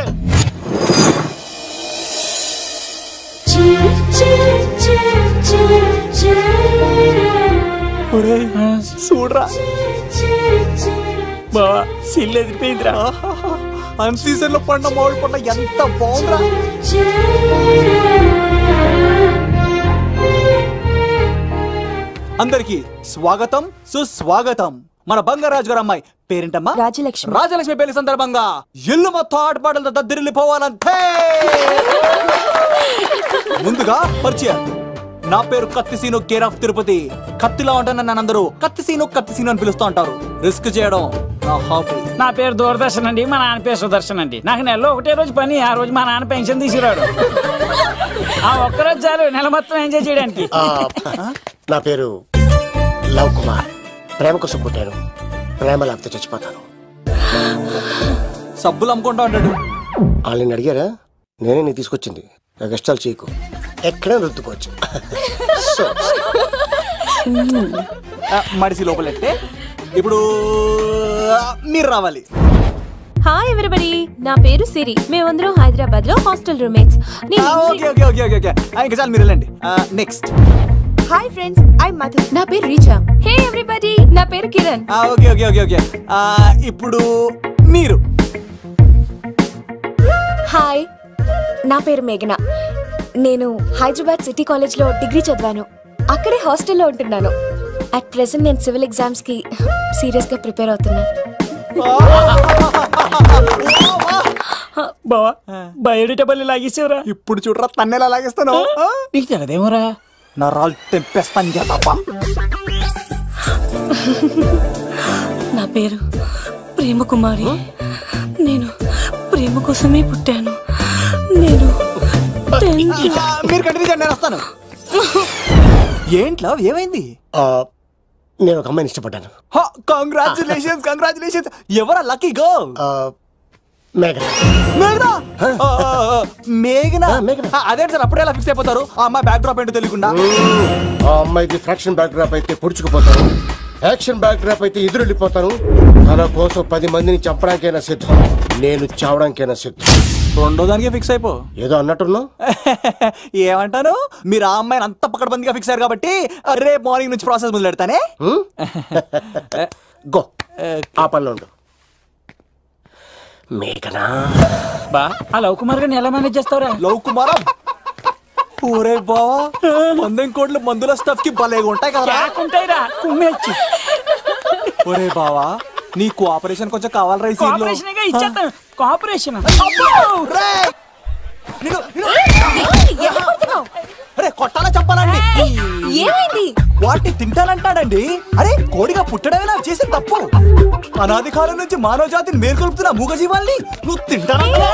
చూడరా బావా, సిల్ ఎదిరిపోయిందిరా. అన్ సీజన్ లో పండ మామిడి పంట ఎంత బాగుందిరా. అందరికి స్వాగతం సుస్వాగతం. మన బంగారాజు గారు అమ్మాయి పేరేంటమ్మా? రాజలక్ష్మి. రాజలక్ష్మి పెళ్లి సందర్భంగా ఇల్లు మొత్తం ఆటపాటలతో దద్దరిల్లిపోవాలంతే. ముందుగా పరిచయం. నా పేరు కత్తిసీను, కేర్ ఆఫ్ తిరుపతి. కత్తిలా ఉంటాను నన్ను అందరూ కత్తిసీను అని పిలుస్తూ ఉంటారు. రిస్క్ చేయడం నా హాబీ. నా పేరు దూరదర్శన్ అండి, మా నాన్న పేరు సుదర్శన్ అండి. నాకు నెలలో ఒకటే రోజు పని, ఆ రోజు మా నాన్న పెన్షన్ తీసుకురాడు. ఆ ఒక్కరోజు చాలు నెల మొత్తం ఎంజాయ్ చేయడానికి. నా పేరు లవ్ కుమార్. ప్రేమ కోసం పుట్టాను, ప్రేమ లేకపోతే చచ్చిపోతాను. సబ్బులు అమ్ముకుంటా ఉంటాడు. వాళ్ళని అడిగారా? నేనే నీ తీసుకొచ్చింది. కష్టాలు చేయకు, ఎక్కడే రుద్దుకోవచ్చు. మడిసి లోపలెట్టే. ఇప్పుడు మీరు రావాలి. హాయ్ ఎవ్రీబడి, నా పేరు సిరి. మేమందరం హైదరాబాద్ లో హాస్టల్ రూమ్మేట్స్. ఇంకా చాలు, మీరు వెళ్ళండి. Next. Hi friends, I Madhu. నా పేరు రీచా. హే ఎవ్రీబడి, నా పేరు కిరణ్. ఓకే. ఇప్పుడు మీరు. హాయ్, నా పేరు మేఘన. నేను హైదరాబాద్ సిటీ కాలేజ్ లో డిగ్రీ చదివాను. అక్కడే హాస్టల్లో ఉంటున్నాను. అట్ ప్రెసెంట్ నేను సివిల్ ఎగ్జామ్స్ కి సీరియస్ గా ప్రిపేర్ అవుతున్నాను. బావా బయోడేటా లాగేసేవరా? ఇప్పుడు చూడరా తన్నేలా లాగేస్తాను. నీకు తెగదేమోరా? నా రాళ్ళు తెంపేస్తాను తప్ప. నా పేరు ప్రేమ కుమారి. నేను ప్రేమ కోసమే పుట్టాను. నేను మీరు కంటిన్యూ చేయండి, నేను వస్తాను. ఏంట్లో ఏమైంది? నేను ఒక అమ్మాయిని ఇష్టపడ్డాను. కంగ్రాచులేషన్స్. ఎవరా లక్కీ గర్ల్? మేఘనా. అదే సార్, అప్పుడే ఎలా ఫిక్స్ అయిపోతారు? ఆ అమ్మాయి బ్యాక్ డ్రాప్ ఏంటో తెలియకుండా. ఆ అమ్మాయిది ఫ్రాక్షన్ బ్యాక్ డ్రాప్ అయితే పొడుచుకుపోతాను, యాక్షన్ బ్యాక్ డ్రాప్ అయితే ఎదురెళ్ళిపోతాను. తన కోసం 10 మందిని చంపడానికైనా సిద్ధం, నేను చావడానికైనా సిద్ధం. రెండో దానికే ఫిక్స్ అయిపో. ఏదో అన్నట్టున్నావు. ఏమంటాను? మీరు ఆ అమ్మాయిని అంత పక్కడబందిగా ఫిక్స్ అయ్యారు కాబట్టి రేపు మార్నింగ్ నుంచి ప్రాసెస్ మొదలు పెడతానే. గో, ఆ పనిలో ఉండు. మేఘనా బా, ఆ లవ్ కుమార్ గారిని ఎలా మేనేజ్ చేస్తావురా? లవ్ కుమారం? ఒరే బావా, 100 కోట్ల మందుల స్టఫ్ కి భలేగా ఉంటాయి కదా. ఉంటాయిరా, కుమ్మేచ్చి. ఒరే బావా, నీ కోఆపరేషన్ కొంచెం కావాలరా ఈ సీన్ లో. ఇచ్చేస్తాను. కోఆపరేషన్ కొట్టాలా చెప్పాలండి? ఏమైంది? వాటిని తింటానంటాడండి. అరే, కోడిగా పుట్టడమే నాకు చేసిన తప్పు. అనాది కాలం నుంచి మానవ జాతిని మేల్కొల్పుతున్న మూగజీవాల్ని నువ్వు తింటానంటావా?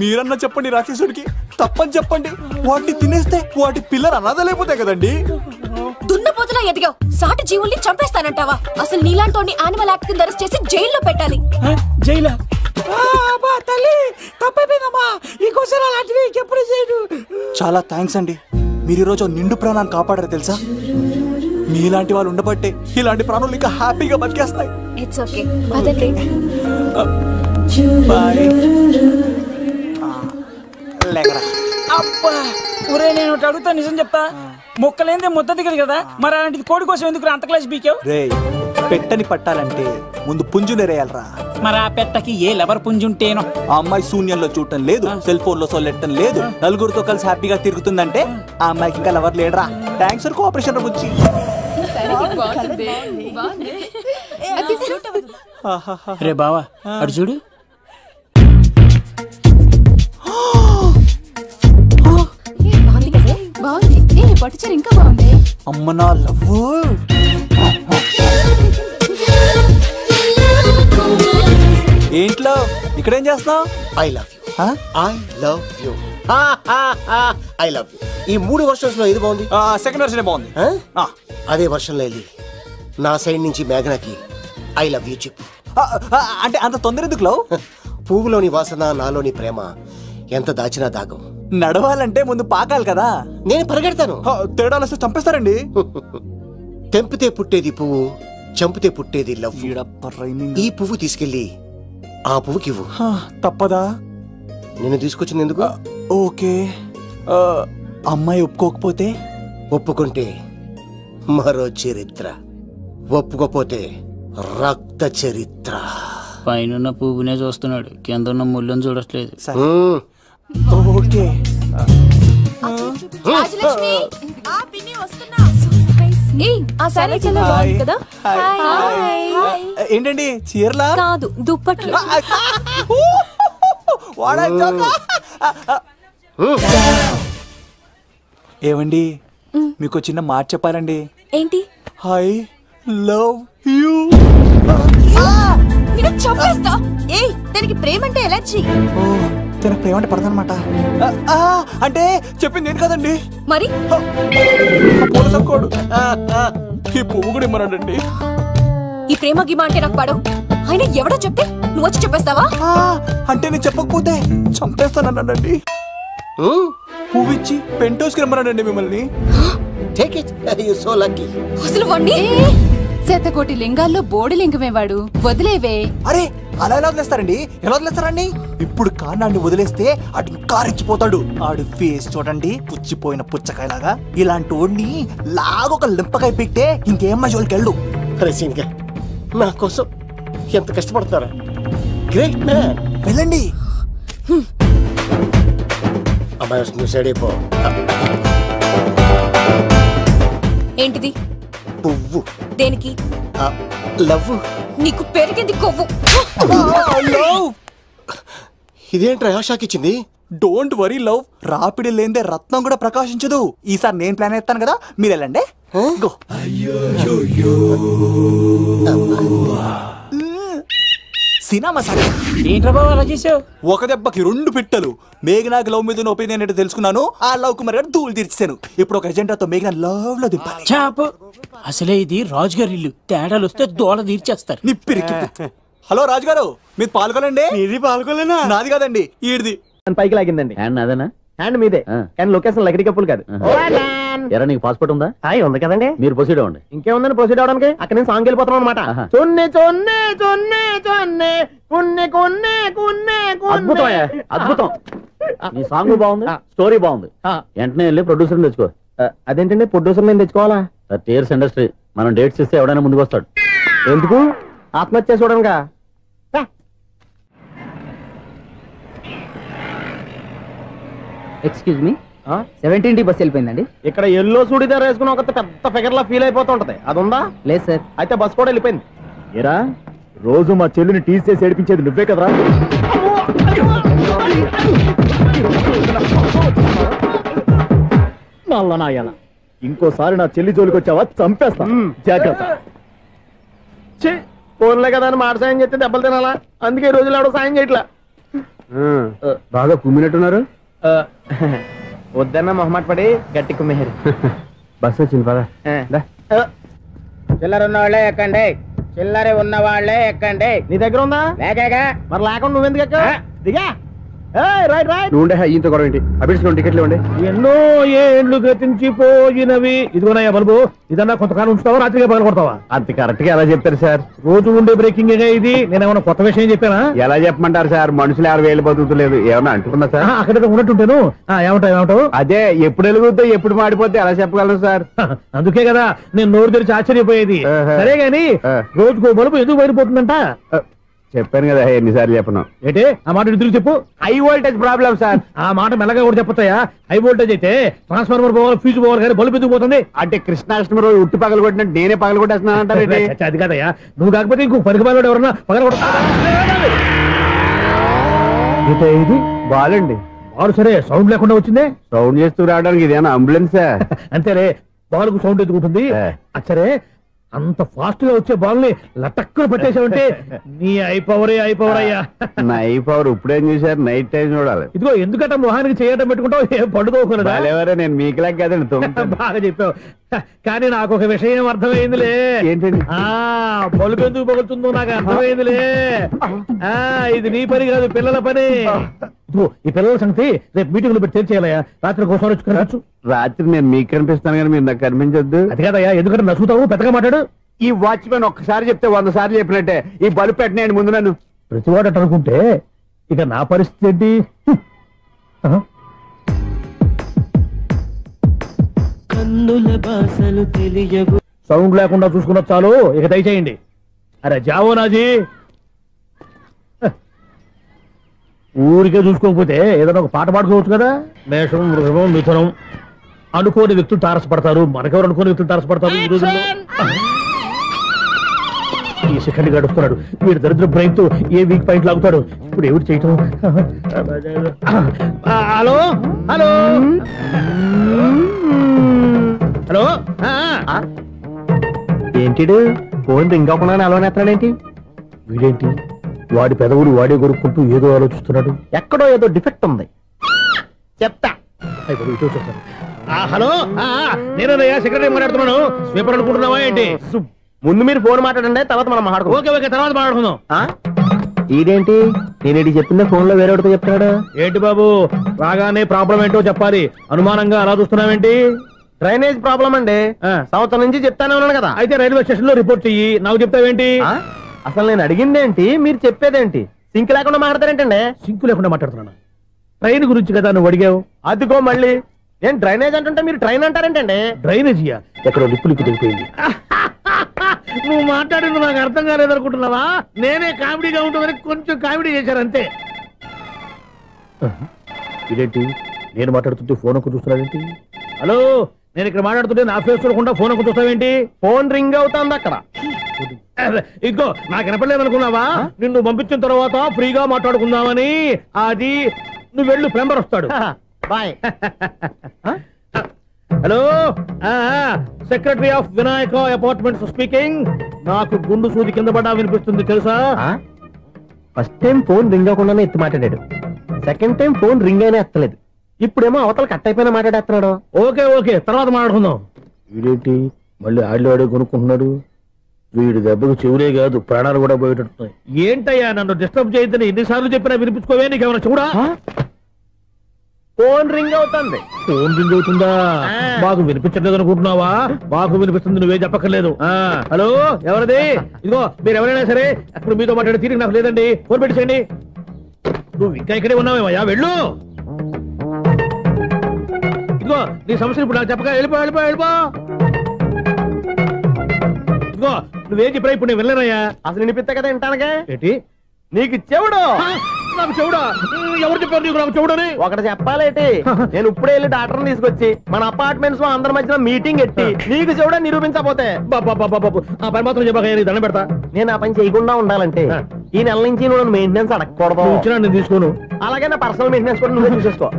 మీరన్నా చెప్పండి రాక్షసుడికి. తప్పని చెప్పండి. వాటిని తినేస్తే వాటి పిల్లలు అనాథలైపోతాయి కదండి. దున్నపోతులా ఎదిగావు, సాటి జీవుల్ని చంపేస్తానంటావా? అసలు నీలాంటి యానిమల్ యాక్ట్ కింద అరెస్ట్ చేసి జైల్లో పెట్టాలి. జైలా? తప్పైపోయిందమ్మా, ఇంకోసారి అలాంటివి ఎప్పుడు చేయడు. చాలా థ్యాంక్స్ అండి, మీరు ఈరోజు నిండు ప్రాణాన్ని కాపాడారు తెలుసా. మీలాంటి వాళ్ళు ఉండబట్టే ఇలాంటి ప్రాణులు ఇంకా హ్యాపీగా బతికేస్తాయి. ఇట్స్ ఓకే, పదండి. అబ్బా, ఒరే నేను అడుగుతా, నిజం చెప్తా. మొక్కలేందే ముద్ద దిగదు కదా, మరి అలాంటిది కోడి కోసం ఎందుకు అంత క్లాస్ బీకావు? రే, పెట్టని పట్టాలంటే ముందు పుంజు నెరేయాలరా. మరి ఆ పెట్టకి ఏ లవర్ పుంజుంటేనో. ఆ అమ్మాయి శూన్యంలో చూడటం లేదు, సెల్ ఫోన్ లో సొల్లెట్టడం లేదు, నలుగురితో కలిసి హ్యాపీగా తిరుగుతుందంటే ఆ అమ్మాయికి ఇంకా లవర్ లేడరా. థ్యాంక్స్ ఫర్ కోఆపరేషన్ బుచ్చి. రే బావా, అడు చూడు. బాగుంది. పట్టుచీర ఇంకా బాగుంది. అమ్మ నా లవ్. ఏంట్లో ఇక్కడేం చేస్తున్నావు? I love you. I love you. I love you. ఈ 3 వర్షన్స్ లో ఏది బాగుంది? సెకండ్ వర్షన్ బాగుంది. అదే వర్షంలో వెళ్ళి నా సైడ్ నుంచి మేఘనాకి ఐ లవ్ యూ చెప్పు. అంటే అంత తొందర ఎందుకు లవ్? పువ్వులోని వాసన, నాలోని ప్రేమ ఎంత దాచినా దాగం. నడవాలంటే ముందు పాకాలి కదా. నేను పరిగెడతాను. తేడాలు వస్తే చంపేస్తారండి. తెంపితే పుట్టేది పువ్వు, చంపితే పుట్టేది లవ్. ఈ పువ్వు తీసుకెళ్ళి ఆ పువ్వుకి ఇవ్వు. తప్పదా? నేను తీసుకొచ్చింది ఎందుకు? ఓకే. అమ్మాయి ఒప్పుకోకపోతే? ఒప్పుకుంటే మరో చరిత్ర, ఒప్పుకోపోతే రక్త చరిత్ర. పైన పువ్వునే చూస్తున్నాడు, కింద ఉన్న ముళ్ళని చూడట్లేదు. ఓకే. రాజలక్ష్మి ఆ సారీ చాలా బాగుంది కదా. ఏంటండి చీరలా కాదు దుప్పట్లు. ఏమండి మీకు చిన్న మాట చెప్పాలండి. ఏంటి? I love you. చంపేస్తా. ఏయ్ దానికి ప్రేమ అంటే ఎలర్జీ. తనకు ప్రేమ అంటే పడదనమాట. అంటే చెప్పింది ఏంటి కదండి. మరి ఈ పువ్వు కూడా ఇమ్మనండి. ఈ ప్రేమ గిమ అంటే నాకు పడవు. అయినా ఎవడో చెప్తే నువ్వు వచ్చి చెప్పేస్తావా? అంటే నేను చెప్పకపోతే చంపేస్తానండి. పువ్విచ్చి పెంటోస్కి రమ్మనండి మిమ్మల్ని. అసలు వాణ్ణి శతకోటి లింగాల్లో బోడి లింగమే వాడు. వదిలేవే. అరే అలా ఎలా వదిలేస్తారండి? ఎలా వదిలేస్తారండి? ఇప్పుడు కాన్నాడిని వదిలేస్తే అటు ఇంకా రెచ్చిపోతాడు. ఆడు ఫేస్ చూడండి, పుచ్చిపోయిన పుచ్చకాయలాగా. ఇలాంటి వాడిని లాగొక లింపకాయ పెట్టే ఇంకేం మజోలికి వెళ్ళు. నా కోసం ఎంత కష్టపడతారా? Great man. వెళ్ళండి. అమ్మాయి వస్తుంది, సైడ్ అయిపో. ఏంటిది? పువ్వు. దేనికి? లవ్. నీకు పెరిగింది కొవ్వు. ఇదేంట్రా షాక్ ఇచ్చింది? Don't worry love. రాపిడి లేదే రత్నం కూడా ప్రకాశించదు. ఈసారి నేను ప్లాన్ ఎత్తాను కదా, మీరు వెళ్ళండి. గో. సినిమా సార్ ఏంట్రా బాబు అలా చేసావు? ఒక దెబ్బకి 2 పిట్టలు. మేఘనాకి లవ్ మీద ఒపీనియన్ ఏంటో తెలుసుకున్నాను. ఆ లవ్ కుమార్ గారు ధూళి తీర్చాను. ఇప్పుడు ఒక ఎజెండాతో మేఘనా లవ్ లో దింపాలి. చాపు. అసలే ఇది రాజుగారి ఇల్లు. తేడాలు వస్తే దోళ తీర్చేస్తారు. హలో రాజుగారు, మీరు పాల్గొనండి. ఇది పాల్గొలేనా? నాది కాదండి, ఈడిది. పైకి లాగిందండి. హ్యాండ్ అదేనా? హ్యాండ్ మీదే, కానీ లొకేషన్ లగడి కప్పులు కాదు. ఎరా నీకు పాస్పోర్ట్ ఉందా? ఉంది కదండి. మీరు ప్రొసీడ్ అవ్వండి. ఇంకేముందని ప్రొసీడ్ అవడానికి? అక్కడ నేను సాంగ్ వెళ్ళిపోతాం అనమాట. అద్భుతం, అద్భుతం. నీ సాంగ్ బాగుంది, స్టోరీ బాగుంది. వెంటనే వెళ్ళి ప్రొడ్యూసర్ తెచ్చుకో. అదేంటండి ప్రొడ్యూసర్ నేను తెచ్చుకోవాలా? TRS industry. మనం డేట్స్ ఇస్తే ఎవడైనా ముందుకు వస్తాడు. ఎందుకు? ఆత్మహత్య చూడనుగా. Excuse me, 17D bus వెళ్ళిపోయిందండి. ఇక్కడ ఎల్లో చూడిదార్ వేసుకుని ఒక పెద్ద ఫిగర్ లా ఫీల్ అయిపోతుంటది, అది ఉందా? లేదు సార్. అయితే బస్ కూడా వెళ్ళిపోయింది. ఏరా, రోజు మా చెల్లిని టీస్ చేసి ఏడిపించేది నువ్వే కదరా? నాయన, ఇంకోసారి నా చెల్లి జోలికి వచ్చావా చంపేస్తా, జాగ్రత్త. ఫోన్లే కదా అని మాట సాయం చేస్తే దెబ్బలు తినాలా? అందుకే ఈ రోజులు ఎవడో సాయం చేయట్లా. బాగా కుమ్మినట్టున్నారు. వద్దన్న మొహమాట పడి గట్టి కుమ్మేరు. బస్సు వచ్చింది పద. చిల్లర ఉన్న వాళ్ళే ఎక్కండి, చిల్లర ఉన్న వాళ్ళే ఎక్కండి. నీ దగ్గర ఉందా? లేక మరి లేకుండా నువ్వెందుకు ఎక్క? దిగా. Right right. నువ్వుండే ఇంత గొడవ ఏంటి? అభిడ్చుకోండి, టికెట్లు ఇవ్వండి. ఎన్నో ఏండ్లు గతించిపోయినవి. ఇదిగోనయ్యా బల్బు, ఇదన్నా కొంతకాలం ఉంచుతావా, రాత్రిగా పగల కొడతావా? అంత కరెక్ట్ గా ఎలా చెప్తారు సార్? రోజు ఉండే బ్రేకింగ్ ఇది. నేనేమన్నా కొత్త విషయం చెప్పానా? ఎలా చెప్పమంటారు సార్? మనుషులు 60,000 బతుకుతలేదు. ఏమన్నా అంటున్నా సార్? అక్కడ ఉన్నట్టుంటాను. ఏమంటావు? అదే ఎప్పుడు వెలుగుద్దో ఎప్పుడు మాడిపోతే ఎలా చెప్పగలను సార్? అందుకే కదా నేను నోరు తెరిచి ఆశ్చర్యపోయేది. సరే గాని రోజుకో బల్బు ఎందుకు బయటపోతుందంట? చెప్పాను కదా ఎన్నిసార్లు చెప్పను. ఏంటి ఆ మాట ఎదురు చెప్పు. High voltage problem sir. ఆ మాట మెల్లగా కూడా చెప్పొచ్చాయా? హై వోల్టేజ్ అయితే ట్రాన్స్ఫార్మర్ పోవాలి, ఫ్యూజ్ పోవాలి, కానీ బల్బు ఎందుకు పోతుంది? అంటే కృష్ణాష్టమి రోజు ఉట్టి పగలు కొట్టినట్టు నేనే పగలు కొట్టేస్తున్నాను అంటారు. అది కాదయ్యా, నువ్వు కాకపోతే ఇంకో పనికి బాగా ఎవరన్నా పగల కొడతా. ఇది బాలండి. బాలు సరే, సౌండ్ లేకుండా వచ్చిందే. సౌండ్ చేస్తూ రావడానికి ఇదేనా అంబులెన్సా? అంతేలే, బాలుకు సౌండ్ ఎందుకుంటుంది. సరే, అంత ఫాస్ట్ గా వచ్చే బాల్ ని లటక్కులు పట్టేసావంటే నీ ఐపవర్ అయ్యా. నా ఐపవర్ ఇప్పుడేం చూసారు? నైట్ టైం చూడాలి. ఇదిగో ఎందుకంటే మొహానికి చేయడం పెట్టుకుంటావు, ఏం పండుకోకూడదా? నేను మీకులాగా కదండి. బాగా చెప్పావు. కానీ నాకు ఒక విషయం అర్థమైందిలే. ఏంటండి? బల్బు ఎందుకు పగులుతుందో నాకు అర్థమైందిలే. ఇది నీ పని కాదు, పిల్లల పని. ఈ పిల్లల సంగతి రేపు మీటింగ్ లో పెట్టి తెలిసేయాలయ్యా. రాత్రి కోసం వచ్చి రాత్రి నేను మీకు కనిపిస్తాను కానీ మీరు నాకు కనిపించొద్దు. అది కాదయ్యా, ఎందుకంటే నచ్చుతావు, పెద్దగా మాట్లాడు. ఈ వాచ్మెన్ ఒక్కసారి చెప్తే 100 సార్లు చెప్పినట్టే. ఈ బల్బు పెట్టినాయండి ముందు నన్ను. ప్రతివాడు అనుకుంటే ఇక నా పరిస్థితి ఏంటి? సౌండ్ లేకుండా చూసుకున్న చాలు, ఇక దయచేయండి. అరే జావో నాజీ. ఊరికే చూసుకోకపోతే ఏదైనా ఒక పాట పాడుకోవచ్చు కదా. మేషం, వృషభం, మిథునం అనుకోని వ్యక్తులు తారసపడతారు. మనకెవరు అనుకోని వ్యక్తులు తారసపడతారు ఈ రోజుల్లో? ఈ సెకండ్ గడుస్తున్నాడు. వీడు దరిద్ర బ్రెయిన్ తో ఏ వీక్ పాయింట్ లాగుతాడు. ఇప్పుడు ఎవరు చేయటం? Hello hello hello. ఏంటిడు ఫోన్ రింగ్ అవ్వకుండా అలవనేస్తాడేంటి? వీడేంటి వాడి పెదవులు వాడే కొరుక్కుంటూ ఏదో ఆలోచిస్తున్నాడు. ఎక్కడో ఏదో డిఫెక్ట్ ఉంది. చెప్తా. హలో, నేనయ్యా సెక్రటరీ మాట్లాడుతున్నాను. స్వీపర్ అనుకుంటున్నావా ఏంటి? ముందు మీరు ఫోన్ మాట్లాడండి, తర్వాత మనం మాట్లాడుకుందాం. ఓకే ఓకే, తర్వాత మాట్లాడుకుందాం. ఇదేంటి నేనేటి చెప్పిందా ఫోన్ లో వేరేవాడితో చెప్తున్నాడు ఏంటి బాబు? రాగానే ప్రాబ్లం ఏంటో చెప్పాలి. అనుమానంగా అలా చూస్తున్నావేంటి? డ్రైనేజ్ ప్రాబ్లం అండి. సంవత్సరం నుంచి చెప్తానే ఉన్నాను కదా. అయితే రైల్వే స్టేషన్ లో రిపోర్ట్ చెయ్యి. నాకు చెప్తావేంటి? అసలు నేను అడిగిందేంటి, మీరు చెప్పేదేంటి? సింక్ లేకుండా మాట్లాడతారేంటండి? సింక్ లేకుండా మాట్లాడుతున్నాను. ట్రైన్ గురించి కదా నువ్వు అడిగావు. అదిగో మళ్ళీ ఏం డ్రైనేజ్ అంటుంటే మీరు ట్రైన్ అంటారేంటండి? డ్రైనేజీయా? ఎక్కడో లిప్పు తెలిపోయింది. నువ్వు మాట్లాడింది నాకు అర్థం కాలేదనుకుంటున్నావా? నేనే కామెడీగా ఉంటుందని కొంచెం కామెడీ చేశారంతే. ఇదేంటి నేను మాట్లాడుతుంటే ఫోన్ ఒక్క చూస్తున్నావేంటి? హలో, నేను ఇక్కడ మాట్లాడుతుంటే నా ఫేస్ చూడకుండా ఫోన్ ఒక్క చూస్తావేంటి? ఫోన్ రింగ్ అవుతుంది అక్కడ. ఇంకో నాకు వినపడలేదు అనుకున్నావా? నిన్ను పంపించిన తర్వాత ఫ్రీగా మాట్లాడుకుందామని. అది నువ్వు వెళ్ళు, ప్లంబర్ వస్తాడు. Bye. Hello, secretary of Vinayaka apartments speaking. నాకు గుండు సూది కింద పడ్డా వినిపిస్తుంది తెలుసా? ఫస్ట్ టైం ఫోన్ రింగ్ అవ్వకుండానే ఎత్తి మాట్లాడాడు. సెకండ్ టైం ఫోన్ రింగ్ అయినా ఎత్తలేదు. ఇప్పుడేమో అవతల కట్ అయిపోయినా మాట్లాడేస్తున్నాడు. ఓకే ఓకే, తర్వాత మాట్లాడుకుందాం. వీడేంటి మళ్ళీ ఆడివాడే కొనుక్కుంటున్నాడు? వీడి దెబ్బకు చెవులే కాదు ప్రాణాలు కూడా పోయేటట్టున్నాయి. ఏంటయ్యా నన్ను డిస్టర్బ్ చేయొద్దని ఎన్నిసార్లు చెప్పినా వినిపించుకోవే? నీకేమైనా చూడా? ఫోన్ రింగ్ అవుతుంది. ఫోన్ రింగ్ అవుతుందా? మాకు వినిపించట్లేదు అనుకుంటున్నావా? మాకు వినిపిస్తుంది, నువ్వే చెప్పక్కర్లేదు. హలో, ఎవరిది? ఇదిగో మీరు ఎవరైనా సరే ఇప్పుడు మీతో మాట్లాడే తీరిక నాకు లేదండి. ఫోన్ పెట్టేసేయండి. నువ్వు ఇంకా ఇక్కడే ఉన్నావేమయ్యా, వెళ్ళు. ఇదిగో నీ సమస్య ఇప్పుడు నాకు చెప్పక వెళ్ళిపో వెళ్ళిపో వెళ్ళిపో. ఇదిగో నువ్వేం చెప్పరా ఇప్పుడు నేను వెళ్ళానయ్యా. అసలు వినిపిస్తా కదా వింటానగా. ఏంటి నీకు చెవుడు? నాకు చెవుడా? ఎవరు చెప్పారు నీకు నాకు చెవుడని? ఒకటి చెప్పాలేటి. నేను ఇప్పుడే వెళ్ళి డాక్టర్ని తీసుకొచ్చి మన అపార్ట్మెంట్స్ లో అందరి మధ్యన మీటింగ్ ఎట్టి నీకు చెవుడని నిరూపించకపోతే ఆ పని మాత్రం చెప్పక దండం పెడతా. నేను ఆ పని చేయకుండా ఉండాలంటే ఈ నెల నుంచి నువ్వు మెయింటెనెన్స్ అడగకూడదు. నేను తీసుకోను. అలాగే నా పర్సనల్ మెయింటెనెన్స్ కూడా నువ్వే చూసేసుకో.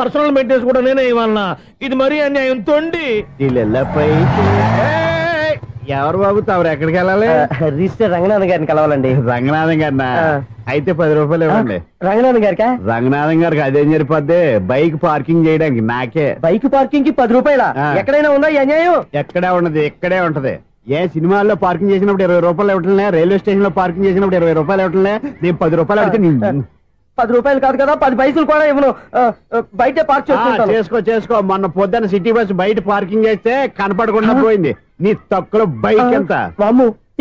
పర్సనల్ మెయింటెనెన్స్ కూడా నేనే ఇవ్వాలన్నా? ఇది మరీ అన్యాయం తొండి. ఎవరు బాబు తమరు ఎక్కడికి వెళ్ళాలి? రిజిస్టర్ రంగనాథన్ గారిని కలవాలండి. రంగనాథన్ గారినా? అయితే 10 రూపాయలు ఇవ్వండి. రంగనాథన్ గారికి? రంగనాథన్ గారికి అదేం సరిపోద్ది, బైక్ పార్కింగ్ చేయడానికి. నాకే బైక్ పార్కింగ్ కి 10 రూపాయల? ఎక్కడైనా ఉందా ఈ అన్యాయం? ఎక్కడే ఉన్నది, ఇక్కడే ఉంటది. ఏ సినిమాల్లో పార్కింగ్ చేసినప్పుడు 20 రూపాయలు ఇవ్వట్లే, రైల్వే స్టేషన్ లో పార్కింగ్ చేసినప్పుడు 20 రూపాయలు ఇవ్వట్లే. నేను 10 రూపాయలు అడిగితే 10 రూపాయలు కాదు కదా, 10 పైసలు కూడా ఇవ్వను. బయట పార్క్ చేసుకో చేసుకో. మొన్న పొద్దున్న సిటీ బస్ బయట పార్కింగ్ చేస్తే కనపడకుండా పోయింది. నీ తక్కువ బైక్ ఎంత?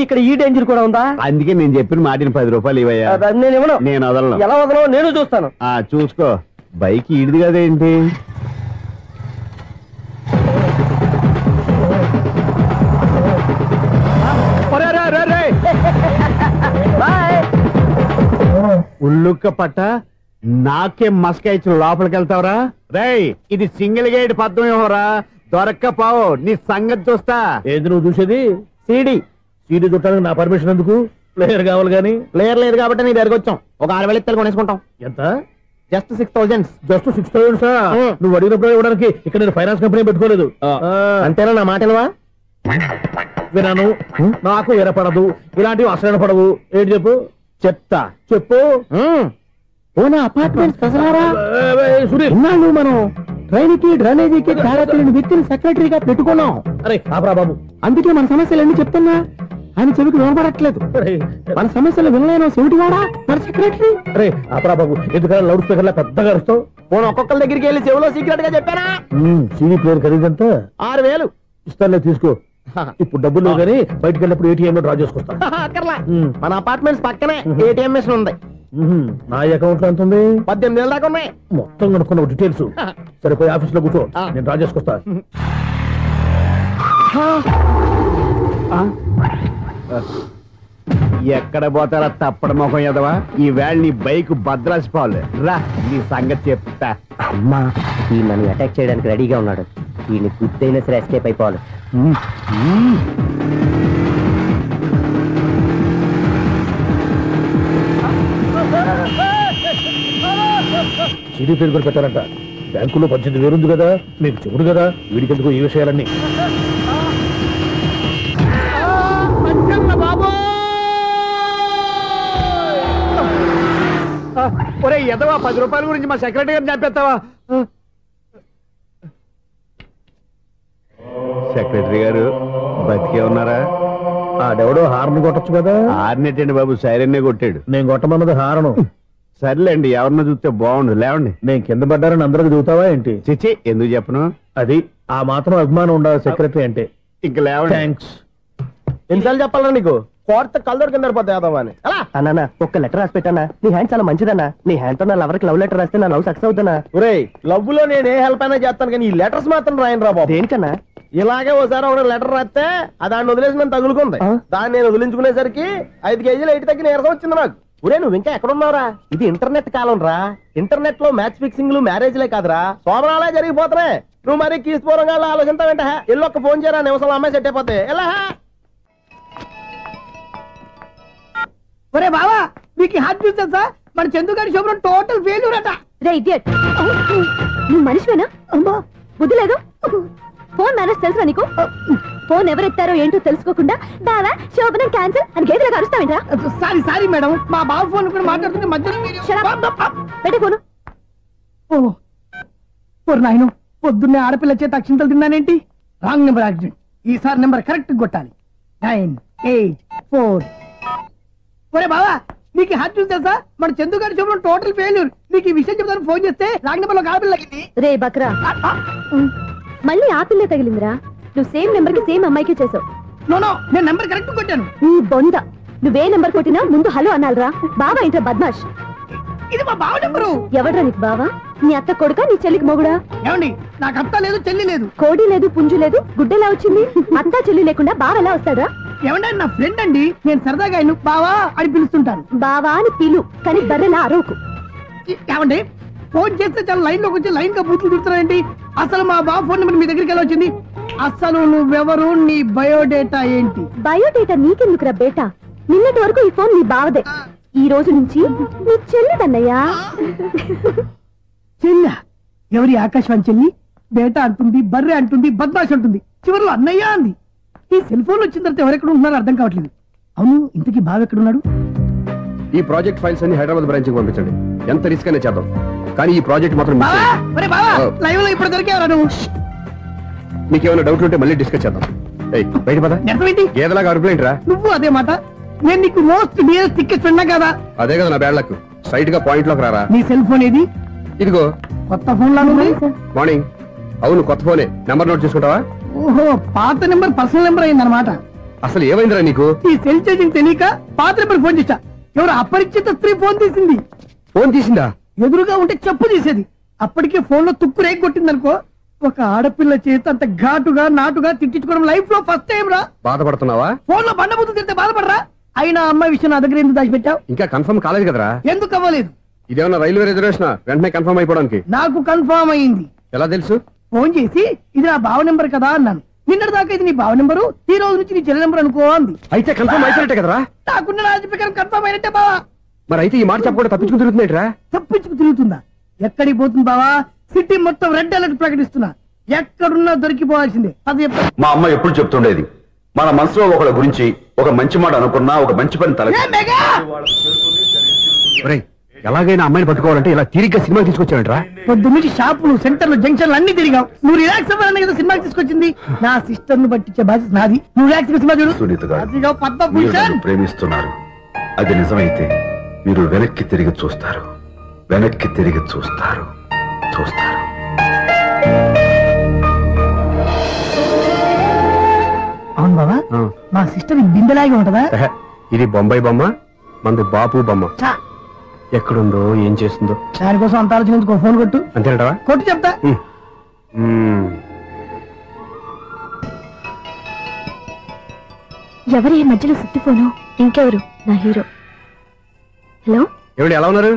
ఇక్కడ ఈ డేంజర్ కూడా ఉందా? అందుకే నేను చెప్పిన మాటిని 10 రూపాయలు ఇవ్వయ్యా. నేను ఇవ్వను. నేను వదలను. ఎలా వదలను? నేను చూస్తాను. చూసుకో. బైక్ ఈడిది కదేంటి? ఉల్లుక్క పట్ట నాకే మస్క ఇచ్చిన లోపలికి వెళ్తావరా? రేయ్, ఇది సింగిల్ గేట్ పద్మం ఇవ్వరా? దొరక్కపోవు, నీ సంగతి చూస్తా. ఏది నువ్వు చూసేది? సీడీ. సీడీ చుట్టానికి నా పర్మిషన్ ఎందుకు? ప్లేయర్ కావాలి గానీ. ప్లేయర్ లేదు కాబట్టి నీ దగ్గరకు వచ్చాం. ఒక 6,000 ఇత్తలు కొనేసుకుంటాం. ఎంత? జస్ట్ 6,000. Just 6,000 sir? నువ్వు అడిగినప్పుడు ఇవ్వడానికి ఇక్కడ నేను ఫైనాన్స్ కంపెనీ పెట్టుకోలేదు. అంతేనా? నా మాటలువా? వినాను. నాకు వినపడదు. ఇలాంటివి అసలు వినపడవు. ఏంటి చెప్పు? చెప్తా. చెప్పు. మనం ట్రైన్ కి డ్రైనేజీకి తేడా తెలియని వ్యక్తిని సెక్రటరీగా పెట్టుకున్నాం. అరే ఆపరా బాబు, అందుకే మన సమస్యలన్నీ చెప్తున్నా. ఆయన చెవికి వినపడట్లేదు. మన సమస్యలు వినలేను చెవిటివాడా మన సెక్రటరీ? అరే ఆపరా బాబు, ఎందుకన్నా లౌడ్ స్పీకర్ లా పెద్దగా అరుస్తావు? ఫోన్ ఒక్కొక్కరి దగ్గరికి వెళ్ళి చెవిలో సీక్రెట్ గా చెప్పానా? సీడీ ప్లేయర్ ఖరీదంతా 6,000 ఇస్తానులే, తీసుకో. ఇప్పుడు డబ్బులు లేవు కానీ బయటకు వెళ్ళినప్పుడు ఏటీఎం లో డ్రా చేసుకొస్తా. మన అపార్ట్మెంట్స్ పక్కనే ఏటీఎం మిషన్ ఉంది. నా అకౌంట్ లో ఎంత ఉంది? 18,000 దాకా ఉన్నాయి. మొత్తం కనుక్కున్న డీటెయిల్స్. సరిపోయి ఆఫీస్ లో కూర్చో, నేను డ్రా చేసుకొస్తా. ఎక్కడ పోతారా తప్పడ మొఖం ఎదవా ఈ వేళ నీ బైక్ భద్రాసిపోవాలి రా నీ సంగతి చెప్తా. అమ్మా ఈ నన్ను అటాక్ చేయడానికి రెడీగా ఉన్నాడు. ఈయన గుద్దైనా సరే ఎస్కేప్ అయిపోవాలి. సిడీ పేరు కూడా పెట్టారంట. బ్యాంకులో 18,000 ఉంది కదా, మీకు చెబుడు కదా, వీడికెందుకు ఈ విషయాలన్నీ. ఒరే ఎదవా 10 రూపాయల గురించి మా సెక్రటరీ గారిని చంపేస్తావా? సెక్రటరీ గారు బతికే ఉన్నారా? ఆడెవడో హార్న్ కొట్టచ్చు కదా. హార్న్ ఏంటండి బాబు, సైరన్నే కొట్టాడు. నేను కొట్టమన్నది హారను. సర్లేండి, ఎవరినో చూస్తే బాగుండు. లేవండి. నేను కింద పడ్డారని అందరికి చూతావా ఏంటి? చిచ్చి ఎందుకు చెప్పను? అది ఆ మాత్రం అభిమానం ఉండాలి సెక్రటరీ అంటే. ఇంక లేవండి. థ్యాంక్స్. ఎన్నిసార్లు చెప్పాలా నీకు? కోర్త కల్లోడు కింద పడతావా అని. అన్నా ఒక్క లెటర్ రాసి పెట్టానా? నీ హ్యాండ్ చాలా మంచిదన్నా. నీ హ్యాండ్ తో నా లవర్కి లవ్ లెటర్ రాస్తే నా లవ్ సక్సెస్ అవుతానా? ఒరే లవ్ లో నేను ఏ హెల్ప్ అయినా చేస్తాను, కానీ ఈ లెటర్స్ మాత్రం రాయను రా బాబు. దేనికన్నా? ఇలాగే ఒకసారి ఒక లెటర్ రాస్తే దాన్ని వదిలేసి నన్ను తగులుకుంది. దాన్ని నేను వదిలించుకునేసరికి 5 కేజీలు ఎయిట్ తగ్గి నీరసం వచ్చింది నాకు. ఒరే నువ్వు ఇంకా ఎక్కడున్నావురా? ఇది ఇంటర్నెట్ కాలం రా. ఇంటర్నెట్ లో మ్యాచ్ ఫిక్సింగ్లు మ్యారేజ్లే కాదురా, సోమరాలే జరిగిపోతున్నాయి. నువ్వు మరి కీస్పూరంగా ఆలోచించావంటే ఎల్లు ఒక్క ఫోన్ చేయరా, నిమిషంలో అమ్మాయి సెట్ అయిపోతే ఎలా? ఒరే బావా మీకు హార్ట్ చూసా సార్, మన చందుగారి శుభ్రం టోటల్ ఫెయిల్యూర్ అట. రే ఇడియట్, నువ్వు మనిషివేనా? అమ్మా బుద్ధి లేదు. ఫోన్ మేనేజ్ తెలుసా నీకు? ఫోన్ ఎవరెత్తారో ఏంటో తెలుసుకోకుండా బావా శోభనం క్యాన్సిల్ అని గేదెలకు అరుస్తావేంట్రా? సారీ మేడం, మా బావ ఫోన్ కూడా మాట్లాడుతుంటే మధ్యలో పెట్టే ఫోను. ఓ నాయను, పొద్దున్నే ఆడపిల్ల చేత అక్షింతలు తిన్నానేంటి? Wrong number accident. ఈసారి నెంబర్ కరెక్ట్ కొట్టాలి. 9, 8, 4. ఒరే బావా నీకు హార్ట్ చూసి తెలుసా, మన చందుగారి శుభ్రం టోటల్ ఫెయిల్యూర్. నీకు ఈ విషయం చెప్తాను ఫోన్ చేస్తే రాంగ్ నెంబర్ లో ఆడపిల్ల తగ్గింది. రే బక్రా, మళ్ళీ ఆ పిల్లే తగిలిందిరా. నువ్వు సేమ్ నెంబర్ కి సేమ్ అమ్మాయికే చేసావు. నేను నెంబర్ కరెక్ట్ కొట్టాను. నీ బొంద, నువ్వే నెంబర్ కొట్టినా ముందు హలో అనాలిరా. బావా ఏంట్రా బద్మాష్? ఇది మా బావ నెంబరు. ఎవడ్రా నీకు బావా? నీ అత్త కొడుకా, నీ చెల్లికి మొగుడా? ఏమండి, నాకు అత్త లేదు చెల్లి లేదు. కోడి లేదు పుంజు లేదు, గుడ్డెలా వచ్చింది? అత్త చెల్లి లేకుండా బావ ఎలా వస్తాడా? ఏమండి, నా ఫ్రెండ్ అండి, నేను సరదాగా ఆయన బావా అని పిలుస్తుంటాను. బావా అని పిలు, కానీ బర్రెలా అరవకు. ఏమండి, ఫోన్ చేస్తే చాలా లైన్ లోకి వచ్చి లైన్ గా బూతులు తిడుతున్నాయండి. అసలు మా బావ ఫోన్ నెంబర్ మీ దగ్గరికి ఎలా వచ్చింది? అసలు నువ్వెవరు, నీ బయోడేటా ఏంటి? బయోడేటా నీకెందుకురా బేటా? నిన్నటి వరకు ఈ ఫోన్ నీ బావదే, ఈ రోజు నుంచి నీ చెల్లిదన్నయ్యా. చెల్ల ఎవరి? ఆకాశవాణి చెల్లి. బేటా అంటుంది, బర్రె అంటుంది, బద్మాష్ అంటుంది, చివరిలో అన్నయ్య అంది. ఈ సెల్ ఫోన్ వచ్చిన తర్వాత ఎవరెక్కడ ఉంటున్నారో అర్థం కావట్లేదు. అవును, ఇంతకీ బావ ఎక్కడున్నాడు? ఈ ప్రాజెక్ట్ ఫైల్స్ అన్ని హైదరాబాద్ బ్రాంచ్ కి పంపించండి. ఎంత రిస్క్ అనే చేద్దాం, కానీ ఈ ప్రాజెక్ట్ మాత్రం లైవ్ లో ఇప్పుడు దొరికేవరా నువ్వు? మీకేమైనా డౌట్ ఉంటే మళ్ళీ డిస్కస్ చేద్దాం. బయట పద. గేదలాగా అరుపులేంట్రా? నువ్వు అదే మాట. నేను నీకు మోస్ట్ డియరెస్ట్ టికెట్ ఉన్నా కదా. అదే కదా నా బ్యాడ్ లక్. స్ట్రైట్ గా పాయింట్ లోకి రారా. నీ సెల్ ఫోన్ ఏది? ఇదిగో. కొత్త ఫోన్ లాగా ఉంది. మార్నింగ్. అవును, కొత్త ఫోనే. నెంబర్ నోట్ చేసుకుంటావా? ఓహో, పాత నెంబర్ పర్సనల్ నెంబర్ అయిందన్నమాట. అసలు ఏమైందిరా నీకు? ఈ సెల్ చేసింగ్ తెలియక పాత నెంబర్ ఫోన్ చేశా. ఎవరు అపరిచిత స్త్రీ ఫోన్ తీసింది. ఫోన్ తీసిందా? ఎదురుగా ఉంటే చెప్పు తీసేది. అప్పటికే ఫోన్ లో తుక్కు రేగి కొట్టిందనుకో. ఒక ఆడపిల్ల చేత అంత ఘాటుగా నాటుగా తిట్టించుకోవడం లైఫ్ లో ఫస్ట్ టైం రా. బాధపడుతున్నావా? ఫోన్ లో బండబుద్ధి తింటే బాధపడరా? అయినా అమ్మాయి విషయం నా దగ్గర ఎందుకు దాచిపెట్టావు? ఇంకా కన్ఫర్మ్ కాలేదు కదరా. ఎందుకు అవ్వలేదు? ఇదేమన్నా రైల్వే రిజర్వేషన్? వెంటనే కన్ఫర్మ్ అయిపోవడానికి. నాకు కన్ఫర్మ్ అయింది. ఎలా తెలుసు? ఫోన్ చేసి ఇది నా బావ నెంబర్ కదా అన్నాను. నిన్నటి దాకా ఇది నీ బావ నెంబరు, ఈ రోజు నుంచి నీ చెల్లి నెంబర్ అనుకో అంది. అయితే కన్ఫర్మ్ అయిపోయినట్టే కదరా? నాకున్న రాజు ప్రకారం కన్ఫర్మ్ అయినట్టే బావా. మరి అయితే ఈ మాట చెప్పకుండా తప్పించుకు తిరుగుతున్నట్రా? తప్పించుకు తిరుగుతుందా? ఎక్కడికి పోతుంది బావా? సిటీ మొత్తం రెడ్ అలర్ట్ ప్రకటిస్తున్నా. ఎక్కడున్నా దొరికిపోవాల్సిందే. అది మా అమ్మ ఎప్పుడు చెప్తుండేది, మన మనసులో ఒకళ్ళ గురించి ఒక మంచి మాట అనుకున్నా ఒక మంచి పని తల. ఎలాగైనా అమ్మాయిని పట్టుకోవాలంటే ఇలా తిరిగ్గా సినిమా తీసుకొచ్చాడంట్రా. పొద్దున్నుంచి షాపులు, సెంటర్లు, జంక్షన్లు అన్ని తిరిగావు. నువ్వు రిలాక్స్ అవ్వాలని కదా సినిమాకి తీసుకొచ్చింది. నా సిస్టర్ ను పట్టించే బాధ్యత నాది. నువ్వు రిలాక్స్ సినిమా చూడు. సునీత గారు, అదిగో మీరు పద్మభూషణ్. నన్ను ప్రేమిస్తున్నారు. అది నిజమైతే మీరు వెనక్కి తిరిగి చూస్తారు, వెనక్కి తిరిగి చూస్తారు, చూస్తారు. అవును బాబా, మా సిస్టర్ బిందెలాగే ఉంటదా? ఇది బొంబాయి బొమ్మ, మంది బాపు బొమ్మ. ఎక్కడుందో ఏం చేస్తుందో దానికోసం అంత ఆలోచించుకో. ఫోన్ కొట్టు. అంతేనటవా? కొట్టు చెప్తా. ఎవరి మధ్యలో సుత్తి ఫోను? ఇంకెవరు? నా హీరో. హలో ఏమిటి ఎలా ఉన్నారు?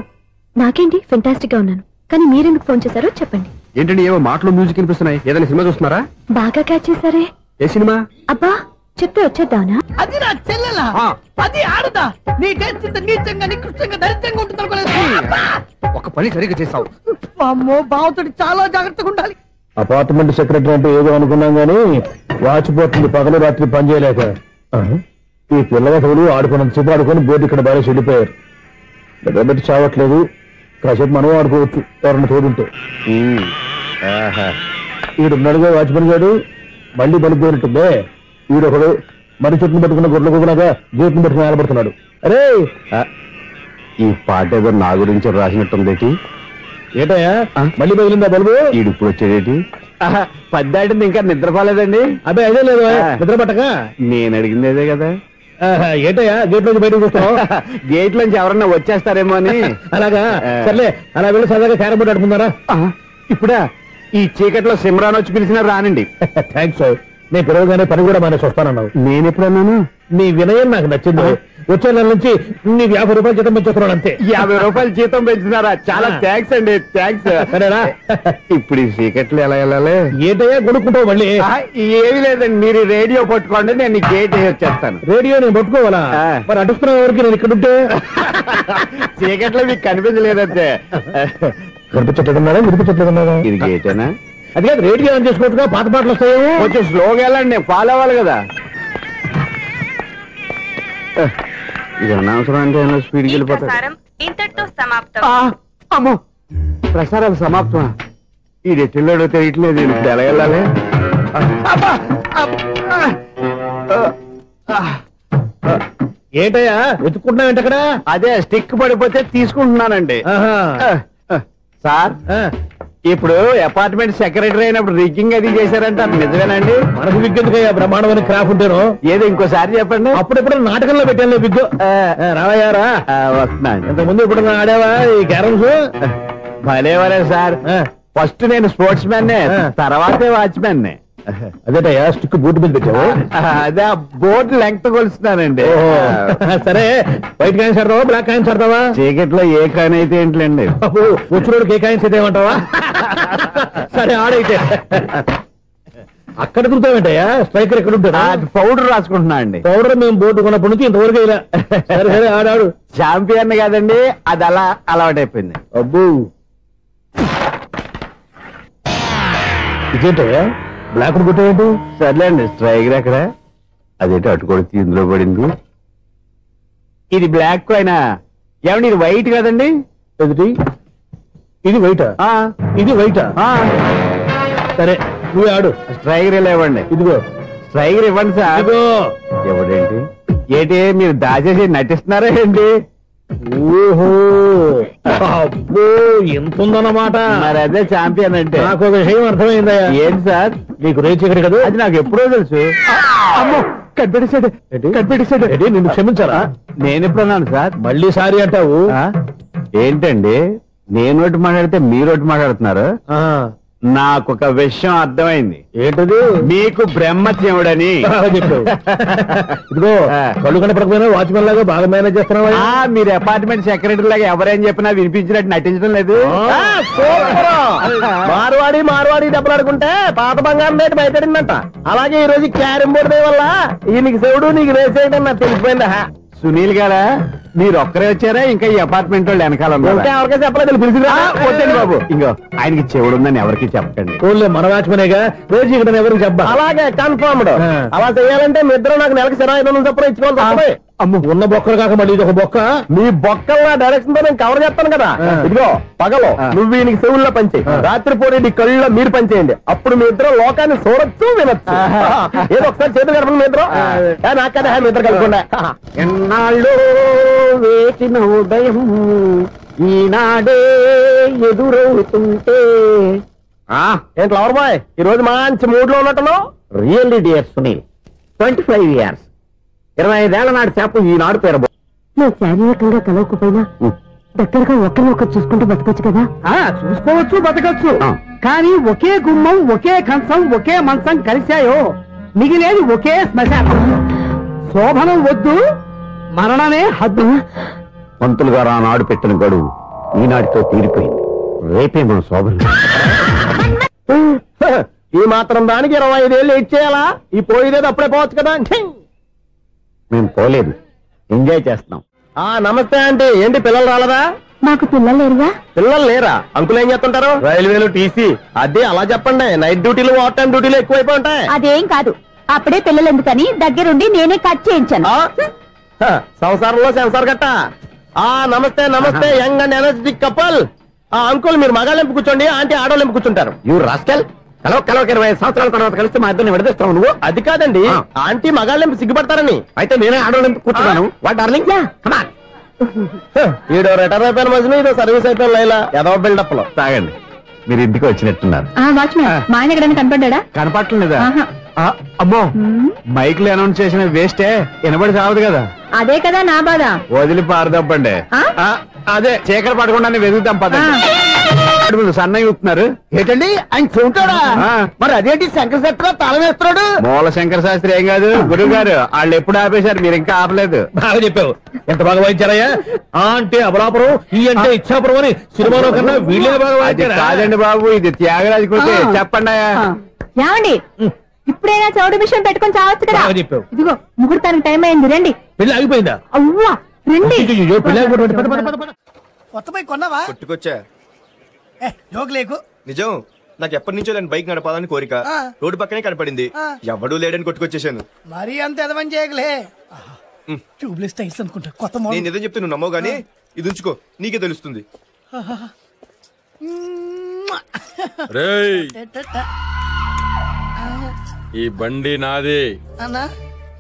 నాకేంటి ఫెంటాస్టిక్ గా ఉన్నాను, కానీ మీరెందుకు ఫోన్ చేశారో చెప్పండి. ఏంటండి ఏవో మాటలు మ్యూజిక్ వినిపిస్తున్నాయి, ఏదైనా సినిమా చూస్తున్నారా? బాగా క్యాచ్ చేశారే. ఏ సినిమా? అబ్బా చెప్తే వచ్చేద్దానా? అది నా చెల్లెలా, అది ఆడదా? నీ టేస్ట్ ఇంత నీచంగా నికృష్టంగా దరిద్రంగా ఉంటుంది అనుకోలేదు. ఒక పని సరిగ్గా చేసావు. అమ్మో బావతోటి చాలా జాగ్రత్తగా ఉండాలి. అపార్ట్మెంట్ సెక్రటరీ అంటే ఏదో అనుకున్నాం గానీ వాచిపోతుంది పగలు రాత్రి పని చేయలేక. ఈ పిల్లవసలు ఆడుకున్నంత సేపు ఆడుకొని బోర్డు ఇక్కడ బాగా చెడిపోయారు. నిద్రబెట్టి చావట్లేదు, కాసేపు మనం ఆడుకోవచ్చు ఎవరన్నా తోడుంటే. ఈడున్నాడుగా వాచ్మెన్ గారు, మళ్ళీ బలిపోయినట్టుందే. ఈడొకడు మరి చెట్టును పట్టుకున్న గొడ్ల కుదలాగా గేట్ను పట్టుకుని ఆడబడుతున్నాడు. అరే ఈ పాట ఏదో నా గురించి రాసినట్టుందేటి. ఏటయ్యా మళ్ళీ బదిలిందా బల్బు? ఈడు ఇప్పుడు వచ్చేదేటి? పద్దాటింది ఇంకా నిద్రపోలేదండి. అదే అదే లేదు నిద్ర పట్టక. నేను అడిగింది అదే కదా. ఏటయ్యా గేట్ నుంచి బయటకు చూస్తావు? గేట్ నుంచి ఎవరన్నా వచ్చేస్తారేమో అని. అలాగా సర్లే, అలా వెళ్ళి సరదాగా క్యారం బోర్డు ఆడుకుందారా? ఇప్పుడా ఈ చీకట్లో సిమ్రాన్ వచ్చి పిలిచినా రానండి. థ్యాంక్స్. నేను పిలవగానే పని కూడా మానేసి వస్తానన్నావు. నేను ఎప్పుడన్నాను? నీ వినయం నాకు నచ్చింది. వచ్చే నెల నుంచి నీకు 50 రూపాయలు జీతం పెంచుతున్నాడు అంతే. 50 రూపాయలు జీతం పెంచుతున్నారా? చాలా థ్యాంక్స్ అండి, థ్యాంక్స్. సరేనా? ఇప్పుడు ఈ చీకట్లు ఎలా వెళ్ళాలి? ఏంటయ్యా కొనుక్కుంటావు మళ్ళీ? ఏమి లేదండి, మీరు రేడియో పట్టుకోండి, నేను గేట్ వేసి వచ్చేస్తాను. రేడియో నేను పట్టుకోవాలా? మరి అడుస్తున్న వరకు నేను ఇక్కడ ఉంటే చీకట్లో మీకు కనిపించలేదంటే. కనిపించట్లేదన్నారా వినిపించట్లేదన్నారా? ఇది గేటేనా? అది కాదు, రేడియో ఆన్ చేసుకోవచ్చుగా, పాత పాటలు వస్తాయో. కొంచెం స్లోగా వెళ్ళండి, నేను ఫాలో అవ్వాలి కదా. ఇది అనవసరం అంటే స్పీడ్కి వెళ్ళిపోతాడు. ఇంతటితో సమాప్తం. అమ్మో ప్రసారాలు సమాప్తమా? ఇది ఎట్టిల్లాడో తెలియట్లేదు, ఇప్పుడు ఎలా వెళ్ళాలి? ఏంటయ్యా వెతుక్కుంటున్నావు ఏంటక్కడ? అదే స్టిక్ పడిపోతే తీసుకుంటున్నానండి. సార్ ఇప్పుడు అపార్ట్మెంట్ సెక్రటరీ అయినప్పుడు రిగ్గింగ్ అది చేశారంట, నిజమేనండి? మనకు విగ్గెందుకయ్యా, బ్రహ్మాండమైన క్రాఫ్ ఉంటాను. ఏదో ఇంకోసారి చెప్పండి. అప్పుడెప్పుడు నాటకంలో పెట్టాను విగ్గు. రావయ్యారా? వస్తున్నాను. ఇంతకుముందు ఇప్పుడు ఆడావా ఈ క్యారమ్స్? భలేవరే సార్, ఫస్ట్ నేను స్పోర్ట్స్ మ్యాన్, తర్వాతే వాచ్మెన్. అదేటయ్యా స్టిక్ బూట్ మీద పెట్టావు? అదే బోర్డు లెంగ్త్ కొలుస్తున్నానండి. సరే వైట్ కాయిన్స్ ఆడతావా బ్లాక్ కాయిన్స్ ఆడతావా? చీకట్లో ఏ కాయిన్ అయితే ఏంటండి, వచ్చినోడికి ఏ కాయిన్స్ అయితే ఏమంటావా? సరే ఆడైతే. అక్కడ తిరుగుతావేంటయ్యా? స్ట్రైకర్ ఎక్కడ ఉంటాడా? పౌడర్ రాసుకుంటున్నా అండి. పౌడర్ మేము బోర్డు కొన్నప్పటి నుంచి ఇంతవరకు ఇలా. సరే సరే ఆడాడు. ఛాంపియన్ కాదండి, అది అలా అలవాటైపోయింది. అబ్బు ఇదేంటయ్యా బ్లాక్ కొట్టేయండి? సర్లేండి, స్ట్రైకర్ ఎక్కడ? అదేంటి అటుకొడితే ఇందులో పడింది. ఇది బ్లాక్ అయినా ఏమండి, ఇది వైట్ కదండి? ఎదుటి ఇది వైటా? ఇది వైటా? సరే నువ్వు ఆడు. స్ట్రైకర్ ఇవ్వండి. ఇదిగో స్ట్రైకర్ ఇవ్వండి సార్. ఎవడేంటి ఏంటి మీరు దాచేసి నటిస్తున్నారా ఏంటి? ఓహో అబ్బో ఎంత ఉందన్నమాట. మరి అదే ఛాంపియన్ అంటే. నాకు విషయం అర్థమైందయ్యా. ఏంటి సార్? నీకు రేచీకటి కదా? అది నాకు ఎప్పుడో తెలుసు. అమ్మో కనిపెట్టేసాడు, కనిపెట్టేసాడు. నిన్ను క్షమించారా? నేను ఎప్పుడన్నాను సార్? మళ్ళీ సారీ అంటావు ఏంటండి? నేను ఒకటి మాట్లాడితే మీరు ఒకటి మాట్లాడుతున్నారు. నాకు ఒక విషయం అర్థమైంది. ఏంటది? మీకు బ్రహ్మత్యముడని చెప్పావు. ఇదిగో కళ్ళు కనపడకపోయినా వాచ్మెన్ లాగా బాగా మేనేజ్ చేస్తున్నావా? మీరు అపార్ట్మెంట్ సెక్రటరీ లాగా ఎవరేం చెప్పినా వినిపించినట్టు నటించడం లేదు. మార్వాడి డబ్బులు ఆడుకుంటే పాత బంగారం రేటు బయటడిందంట. అలాగే ఈ రోజు క్యారం బోర్డు వల్ల నీకు శివుడు నీకు రేసేయడం నాకు తెలిసిపోయిందా? సునీల్ గారా మీరు ఒక్కరే వచ్చారా? ఇంకా ఈ అపార్ట్మెంట్ వాళ్ళు వెనకాల ఎవరికీ చెప్పలేదు, పిలిచిరా. వద్దండి బాబు, ఇంకో ఆయనకి చెవుడు ఉందని ఎవరికి చెప్పకండి. మన వాచ్మనేగా రేచీకటని ఎవరికి చెప్పా? అలాగే కన్ఫర్మ్డ్. అలా చేయాలంటే మీ ఇద్దరు నాకు నెలకి 500 చొప్పున ఇచ్చుకోవాలి. అమ్మ ఉన్న బొక్కలు కాక మళ్ళీ ఇది ఒక బొక్క. మీ బొక్కల డైరెక్షన్ తో నేను కవర్ చేస్తాను కదా. ఇదిగో పగలో నువ్వు వీనికి చెవుల్లో పనిచేయి, రాత్రిపూట నీ కళ్ళలో మీరు పనిచేయండి. అప్పుడు మీ ఇద్దరు లోకాన్ని చూడొచ్చు వినొచ్చు. ఏదో ఒకసారి చేతులు కలపండి మీ ఇద్దరు. నాకదే మీ ఇద్దరు కలుపుకుండా. ఎన్నాళ్ళు వేసిన ఉదయం ఈనాడే ఎదురవుతుంటే. ఏంటి లవర్ బాయ్ ఈ రోజు మంచి మూడ్ లో ఉన్నట్టును? రియల్లీ డియర్ సునీల్, 25 years 25 ఏళ్ల నాటి చేప ఈనాడు పేరబో. నువ్వు శారీరకంగా కలవకపోయినా దగ్గరగా ఒకరినొకరు చూసుకుంటూ బతకొచ్చు కదా. చూసుకోవచ్చు, బతకచ్చు. కానీ ఒకే గుమ్మం, ఒకే కంచం, ఒకే మంచం కలిశాయో మిగిలేది ఒకే శ్మశానం. శోభనం వద్దు, మరణమే హద్దు. పంతులు గారు ఆనాడు పెట్టిన గడువు ఈనాటితో తీరిపోయింది. రేపే మన శోభన. ఈ మాత్రం దానికి 25 ఏళ్ళు వెయిట్ చేయాలా? ఈ పోయేదేదో అప్పుడే పోవచ్చు కదా. మేము పోలేదు, ఎంజాయ్ చేస్తున్నాం. నమస్తే ఆంటీ. ఏంటి పిల్లలు రాలేదా? మాకు పిల్లలు లేరుగా. పిల్లలు లేరా? అంకులు ఏం చేస్తుంటారు? రైల్వేలు, టీసీ. అదే అలా చెప్పండి. నైట్ డ్యూటీలు, ఓవర్ టైం డ్యూటీలు ఎక్కువైపోయి ఉంటాయి. అదేం కాదు, అప్పుడే పిల్లలు ఎందుకని దగ్గరుండి నేనే కట్ చేయించాను. సంసారంలో సెన్సార్ గట్ట. నమస్తే నమస్తే, young and energetic couple. Uncle మీరు మగాళ్ళెంపు కూర్చోండి, ఆంటీ ఆడోళ్ళెంపు కూర్చుంటారు. యూ రాస్కెల్, కలవక 20 సంవత్సరాల తర్వాత కలిస్తే మా ఇద్దరిని విడదీస్తావు నువ్వు. అది కాదండి, ఆంటీ మగాళ్ళెంపు సిగ్గుపడతారని. అయితే నేనే ఆడోళ్ళెంపు కూర్చున్నాను. What darling, come on. ఈడో రిటైర్ అయిపోయిన మధ్యలో ఇదో సర్వీస్ అయిపోయిన లైలా ఏదో బిల్డప్ లో. తాగండి, మీరు ఇంటికి వచ్చినట్టున్నారు. వాచ్మెన్ మా ఆయన ఎక్కడైనా కనపడ్డా? కనపడలేదా? అమ్మో, మైక్లు అనౌన్స్ చేసిన వేస్టే, వినబడి సావదు కదా. అదే కదా నా బాధ. వదిలి పారదప్పండి. అదే చీకటి పడకుండా వెతుకుతాం పదండి. సన్నయ్య చూస్తున్నారు ఏంటండి ఆయన చూంటాడా? మరి అదేంటి శంకర శాస్త్రి తాళం వేస్తున్నాడు? మూల శంకర శాస్త్రి ఏం కాదు, గురువు గారు వాళ్ళు ఎప్పుడు ఆపేశారు, మీరు ఇంకా ఆపలేదు. బాగా చెప్పావు. ఎంత బాగా వాయించారయ్యా. అంటే అబలాపురం, ఈ అంటే ఇచ్చాపురం అని సినిమాలో కన్నా వీళ్ళే బాగా వాయించారు. కాదండి బాబు, ఇది త్యాగరాజు కృతి. చెప్పండి. ఏమండి, ఇప్పుడైనా చౌడు మిషన్ పెట్టుకొని చావచ్చు కదా. చెప్పావు. ఇదిగో ముహూర్తానికి టైం అయింది, రండి. పెళ్లి ఆగిపోయిందా? అవ్వా రండి. కొత్త బైక్ కొన్నావా? కొట్టుకొచ్చా. జోక్ లేకు. నిజం, నాకు ఎప్పటి నుంచో నేను బైక్ నడపాలని కోరిక. రోడ్డు పక్కనే కనపడింది, ఎవడూ లేడని కొట్టుకొచ్చేసాను. మరీ అంత ఎదవని చేయగలే. ట్యూబ్లెస్ టైల్స్ అనుకుంటా, కొత్త మోడల్. నేను ఏదో చెప్తే నువ్వు నమ్మవు గానీ ఇది ఉంచుకో, నీకే తెలుస్తుంది. రేయ్, ఈ బండి నాది. అన్నా